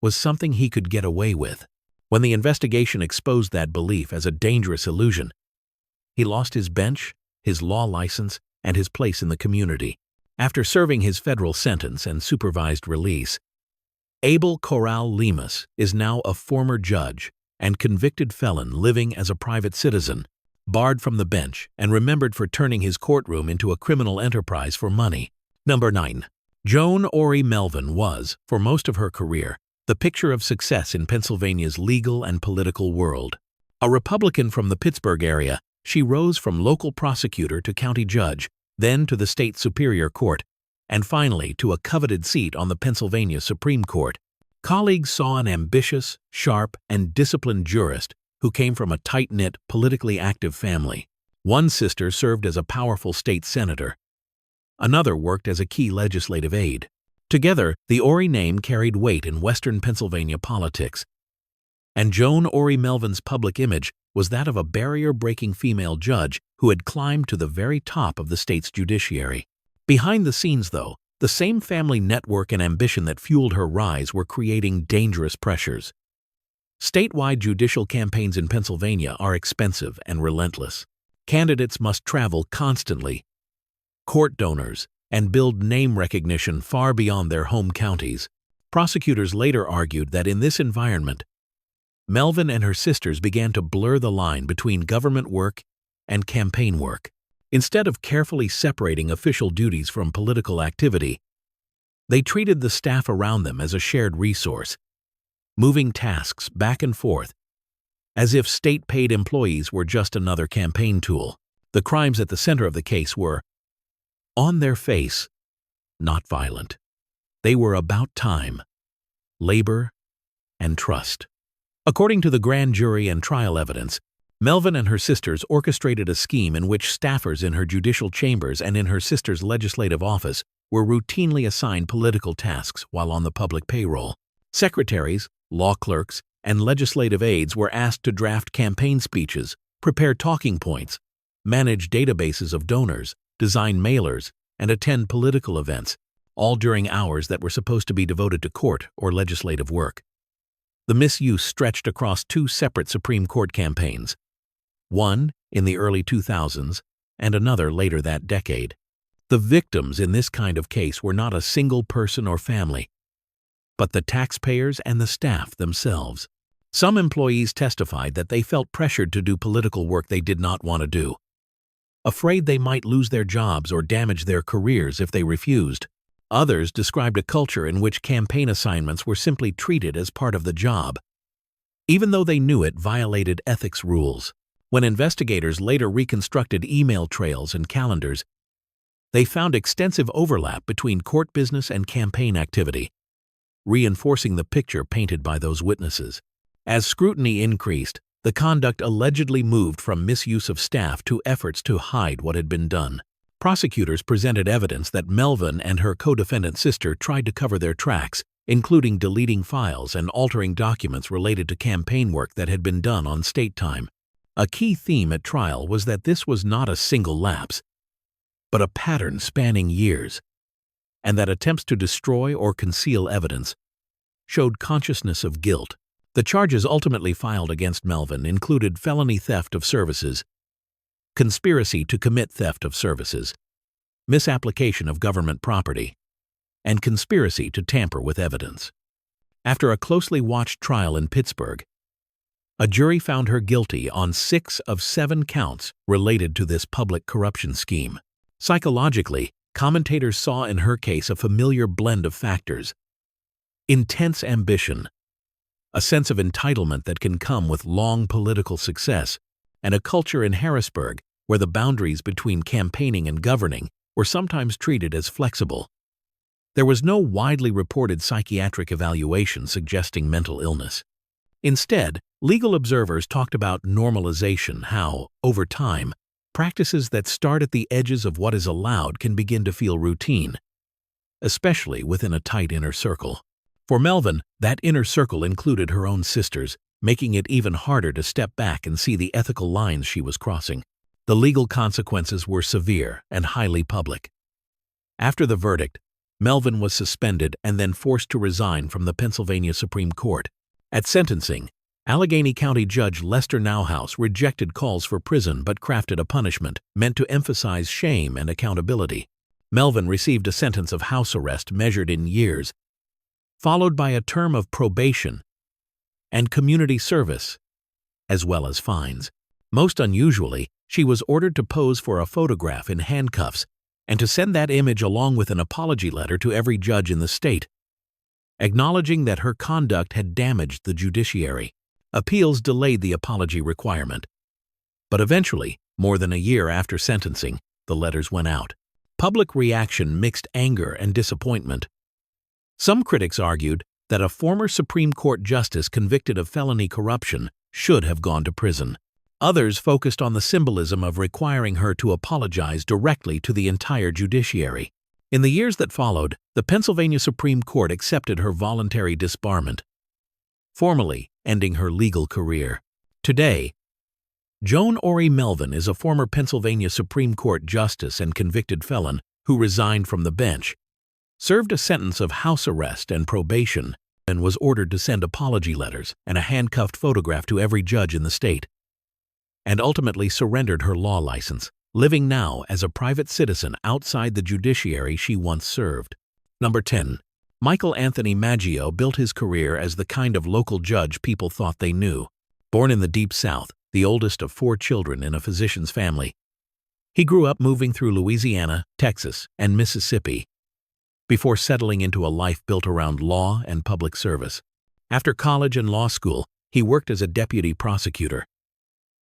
was something he could get away with. When the investigation exposed that belief as a dangerous illusion, he lost his bench, his law license, and his place in the community. After serving his federal sentence and supervised release, Abel Corral Lemus is now a former judge and convicted felon living as a private citizen, barred from the bench and remembered for turning his courtroom into a criminal enterprise for money. Number 9. Joan Ori Melvin was, for most of her career, the picture of success in Pennsylvania's legal and political world. A Republican from the Pittsburgh area, she rose from local prosecutor to county judge, then to the state superior court, and finally to a coveted seat on the Pennsylvania Supreme Court. Colleagues saw an ambitious, sharp, and disciplined jurist who came from a tight-knit, politically active family. One sister served as a powerful state senator. Another worked as a key legislative aide. Together, the Ori name carried weight in western Pennsylvania politics, and Joan Ori Melvin's public image was that of a barrier-breaking female judge who had climbed to the very top of the state's judiciary. Behind the scenes, though, the same family network and ambition that fueled her rise were creating dangerous pressures. Statewide judicial campaigns in Pennsylvania are expensive and relentless. Candidates must travel constantly, court donors, and build name recognition far beyond their home counties. Prosecutors later argued that in this environment, Melvin and her sisters began to blur the line between government work and campaign work. Instead of carefully separating official duties from political activity, they treated the staff around them as a shared resource, moving tasks back and forth, as if state-paid employees were just another campaign tool. The crimes at the center of the case were, on their face, not violent. They were about time, labor, and trust. According to the grand jury and trial evidence, Melvin and her sisters orchestrated a scheme in which staffers in her judicial chambers and in her sister's legislative office were routinely assigned political tasks while on the public payroll. Secretaries, law clerks, and legislative aides were asked to draft campaign speeches, prepare talking points, manage databases of donors, design mailers, and attend political events, all during hours that were supposed to be devoted to court or legislative work. The misuse stretched across two separate Supreme Court campaigns, one in the early 2000s and another later that decade. The victims in this kind of case were not a single person or family, but the taxpayers and the staff themselves. Some employees testified that they felt pressured to do political work they did not want to do, afraid they might lose their jobs or damage their careers if they refused. Others described a culture in which campaign assignments were simply treated as part of the job, even though they knew it violated ethics rules. When investigators later reconstructed email trails and calendars, they found extensive overlap between court business and campaign activity, reinforcing the picture painted by those witnesses. As scrutiny increased, the conduct allegedly moved from misuse of staff to efforts to hide what had been done. Prosecutors presented evidence that Melvin and her co-defendant sister tried to cover their tracks, including deleting files and altering documents related to campaign work that had been done on state time. A key theme at trial was that this was not a single lapse, but a pattern spanning years, and that attempts to destroy or conceal evidence showed consciousness of guilt. The charges ultimately filed against Melvin included felony theft of services, conspiracy to commit theft of services, misapplication of government property, and conspiracy to tamper with evidence. After a closely watched trial in Pittsburgh, a jury found her guilty on 6 of 7 counts related to this public corruption scheme. Psychologically, commentators saw in her case a familiar blend of factors: intense ambition, a sense of entitlement that can come with long political success, and a culture in Harrisburg where the boundaries between campaigning and governing were sometimes treated as flexible. There was no widely reported psychiatric evaluation suggesting mental illness. Instead, legal observers talked about normalization, how, over time, practices that start at the edges of what is allowed can begin to feel routine, especially within a tight inner circle. For Melvin, that inner circle included her own sisters, making it even harder to step back and see the ethical lines she was crossing. The legal consequences were severe and highly public. After the verdict, Melvin was suspended and then forced to resign from the Pennsylvania Supreme Court. At sentencing, Allegheny County Judge Lester Nowhouse rejected calls for prison but crafted a punishment meant to emphasize shame and accountability. Melvin received a sentence of house arrest measured in years, followed by a term of probation and community service, as well as fines. Most unusually, she was ordered to pose for a photograph in handcuffs and to send that image along with an apology letter to every judge in the state, acknowledging that her conduct had damaged the judiciary. Appeals delayed the apology requirement. But eventually, more than a year after sentencing, the letters went out. Public reaction mixed anger and disappointment. Some critics argued that a former Supreme Court justice convicted of felony corruption should have gone to prison. Others focused on the symbolism of requiring her to apologize directly to the entire judiciary. In the years that followed, the Pennsylvania Supreme Court accepted her voluntary disbarment, formally ending her legal career. Today, Joan Ori Melvin is a former Pennsylvania Supreme Court justice and convicted felon who resigned from the bench, served a sentence of house arrest and probation, and was ordered to send apology letters and a handcuffed photograph to every judge in the state, and ultimately surrendered her law license, living now as a private citizen outside the judiciary she once served. Number 10. Michael Anthony Maggio built his career as the kind of local judge people thought they knew. Born in the Deep South, the oldest of 4 children in a physician's family, he grew up moving through Louisiana, Texas, and Mississippi before settling into a life built around law and public service. After college and law school, he worked as a deputy prosecutor,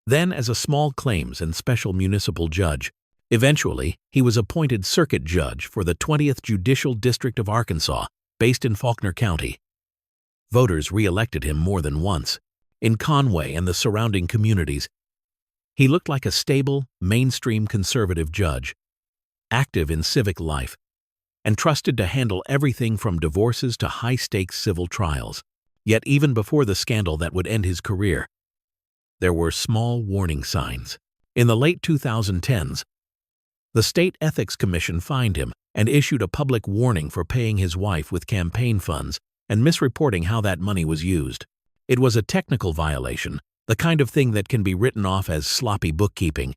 then as a small claims and special municipal judge. Eventually, he was appointed circuit judge for the 20th Judicial District of Arkansas, based in Faulkner County. Voters re-elected him more than once. In Conway and the surrounding communities, he looked like a stable, mainstream conservative judge, active in civic life, and trusted to handle everything from divorces to high-stakes civil trials. Yet even before the scandal that would end his career, there were small warning signs. In the late 2010s, the State Ethics Commission fined him and issued a public warning for paying his wife with campaign funds and misreporting how that money was used. It was a technical violation, the kind of thing that can be written off as sloppy bookkeeping.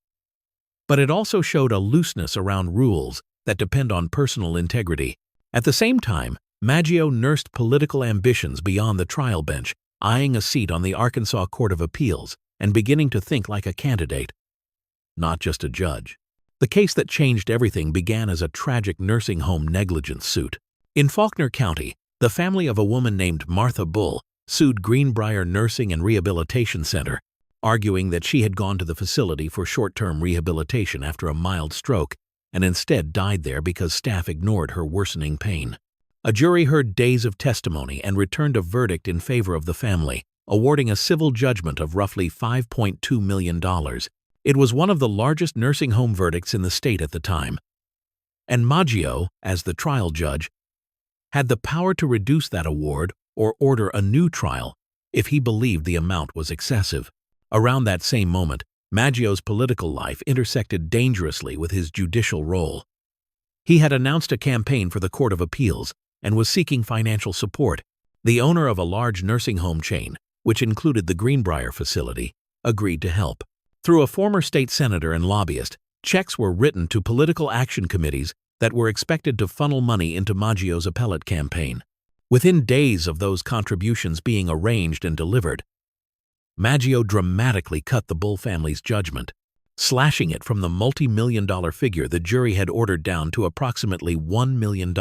But it also showed a looseness around rules that depend on personal integrity. At the same time, Maggio nursed political ambitions beyond the trial bench, eyeing a seat on the Arkansas Court of Appeals and beginning to think like a candidate, not just a judge. The case that changed everything began as a tragic nursing home negligence suit. In Faulkner County, the family of a woman named Martha Bull sued Greenbrier Nursing and Rehabilitation Center, arguing that she had gone to the facility for short-term rehabilitation after a mild stroke and instead died there because staff ignored her worsening pain. A jury heard days of testimony and returned a verdict in favor of the family, awarding a civil judgment of roughly $5.2 million. It was one of the largest nursing home verdicts in the state at the time. And Maggio, as the trial judge, had the power to reduce that award or order a new trial if he believed the amount was excessive. Around that same moment, Maggio's political life intersected dangerously with his judicial role. He had announced a campaign for the Court of Appeals and was seeking financial support. The owner of a large nursing home chain, which included the Greenbrier facility, agreed to help. Through a former state senator and lobbyist, checks were written to political action committees that were expected to funnel money into Maggio's appellate campaign. Within days of those contributions being arranged and delivered, Maggio dramatically cut the Bull family's judgment, slashing it from the multi-million-dollar figure the jury had ordered down to approximately $1 million.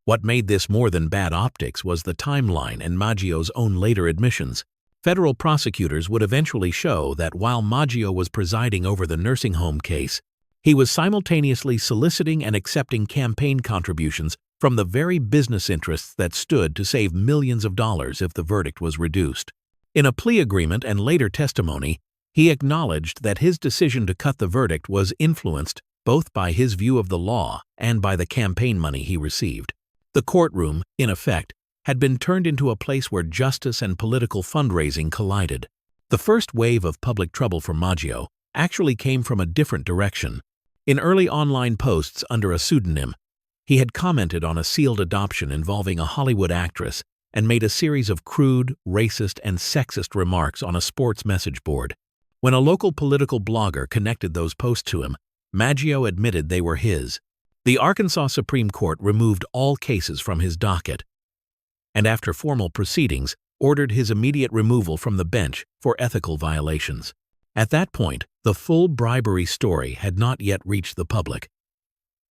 What made this more than bad optics was the timeline and Maggio's own later admissions. Federal prosecutors would eventually show that while Maggio was presiding over the nursing home case, he was simultaneously soliciting and accepting campaign contributions from the very business interests that stood to save millions of dollars if the verdict was reduced. In a plea agreement and later testimony, he acknowledged that his decision to cut the verdict was influenced both by his view of the law and by the campaign money he received. The courtroom, in effect, had been turned into a place where justice and political fundraising collided. The first wave of public trouble for Maggio actually came from a different direction. In early online posts under a pseudonym, he had commented on a sealed adoption involving a Hollywood actress and made a series of crude, racist, and sexist remarks on a sports message board. When a local political blogger connected those posts to him, Maggio admitted they were his. The Arkansas Supreme Court removed all cases from his docket, and after formal proceedings, ordered his immediate removal from the bench for ethical violations. At that point, the full bribery story had not yet reached the public.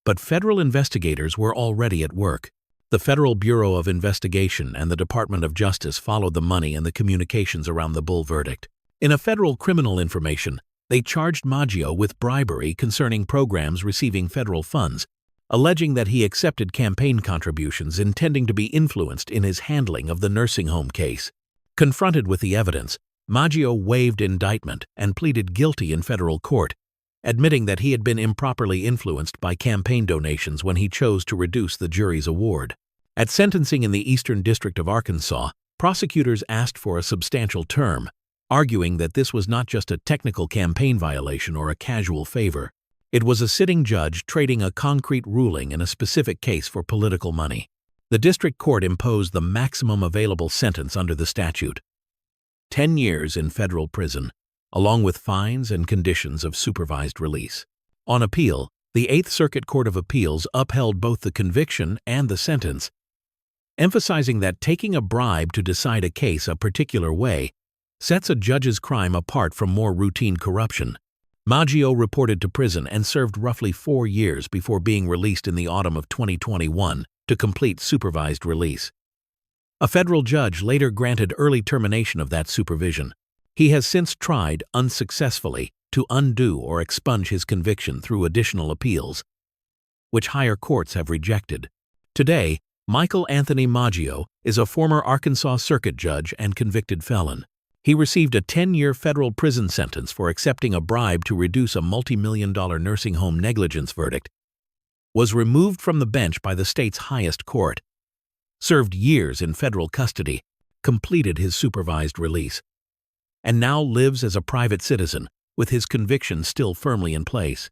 But federal investigators were already at work. The Federal Bureau of Investigation and the Department of Justice followed the money and the communications around the Bull verdict. In a federal criminal information, they charged Maggio with bribery concerning programs receiving federal funds, alleging that he accepted campaign contributions intending to be influenced in his handling of the nursing home case. Confronted with the evidence, Maggio waived indictment and pleaded guilty in federal court, admitting that he had been improperly influenced by campaign donations when he chose to reduce the jury's award. At sentencing in the Eastern District of Arkansas, prosecutors asked for a substantial term, arguing that this was not just a technical campaign violation or a casual favor. It was a sitting judge trading a concrete ruling in a specific case for political money. The district court imposed the maximum available sentence under the statute: 10 years in federal prison, along with fines and conditions of supervised release. On appeal, the Eighth Circuit Court of Appeals upheld both the conviction and the sentence, emphasizing that taking a bribe to decide a case a particular way sets a judge's crime apart from more routine corruption. Maggio reported to prison and served roughly 4 years before being released in the autumn of 2021 to complete supervised release. A federal judge later granted early termination of that supervision. He has since tried, unsuccessfully, to undo or expunge his conviction through additional appeals, which higher courts have rejected. Today, Michael Anthony Maggio is a former Arkansas Circuit judge and convicted felon. He received a 10-year federal prison sentence for accepting a bribe to reduce a multi-million-dollar nursing home negligence verdict, was removed from the bench by the state's highest court, served years in federal custody, completed his supervised release, and now lives as a private citizen with his conviction still firmly in place.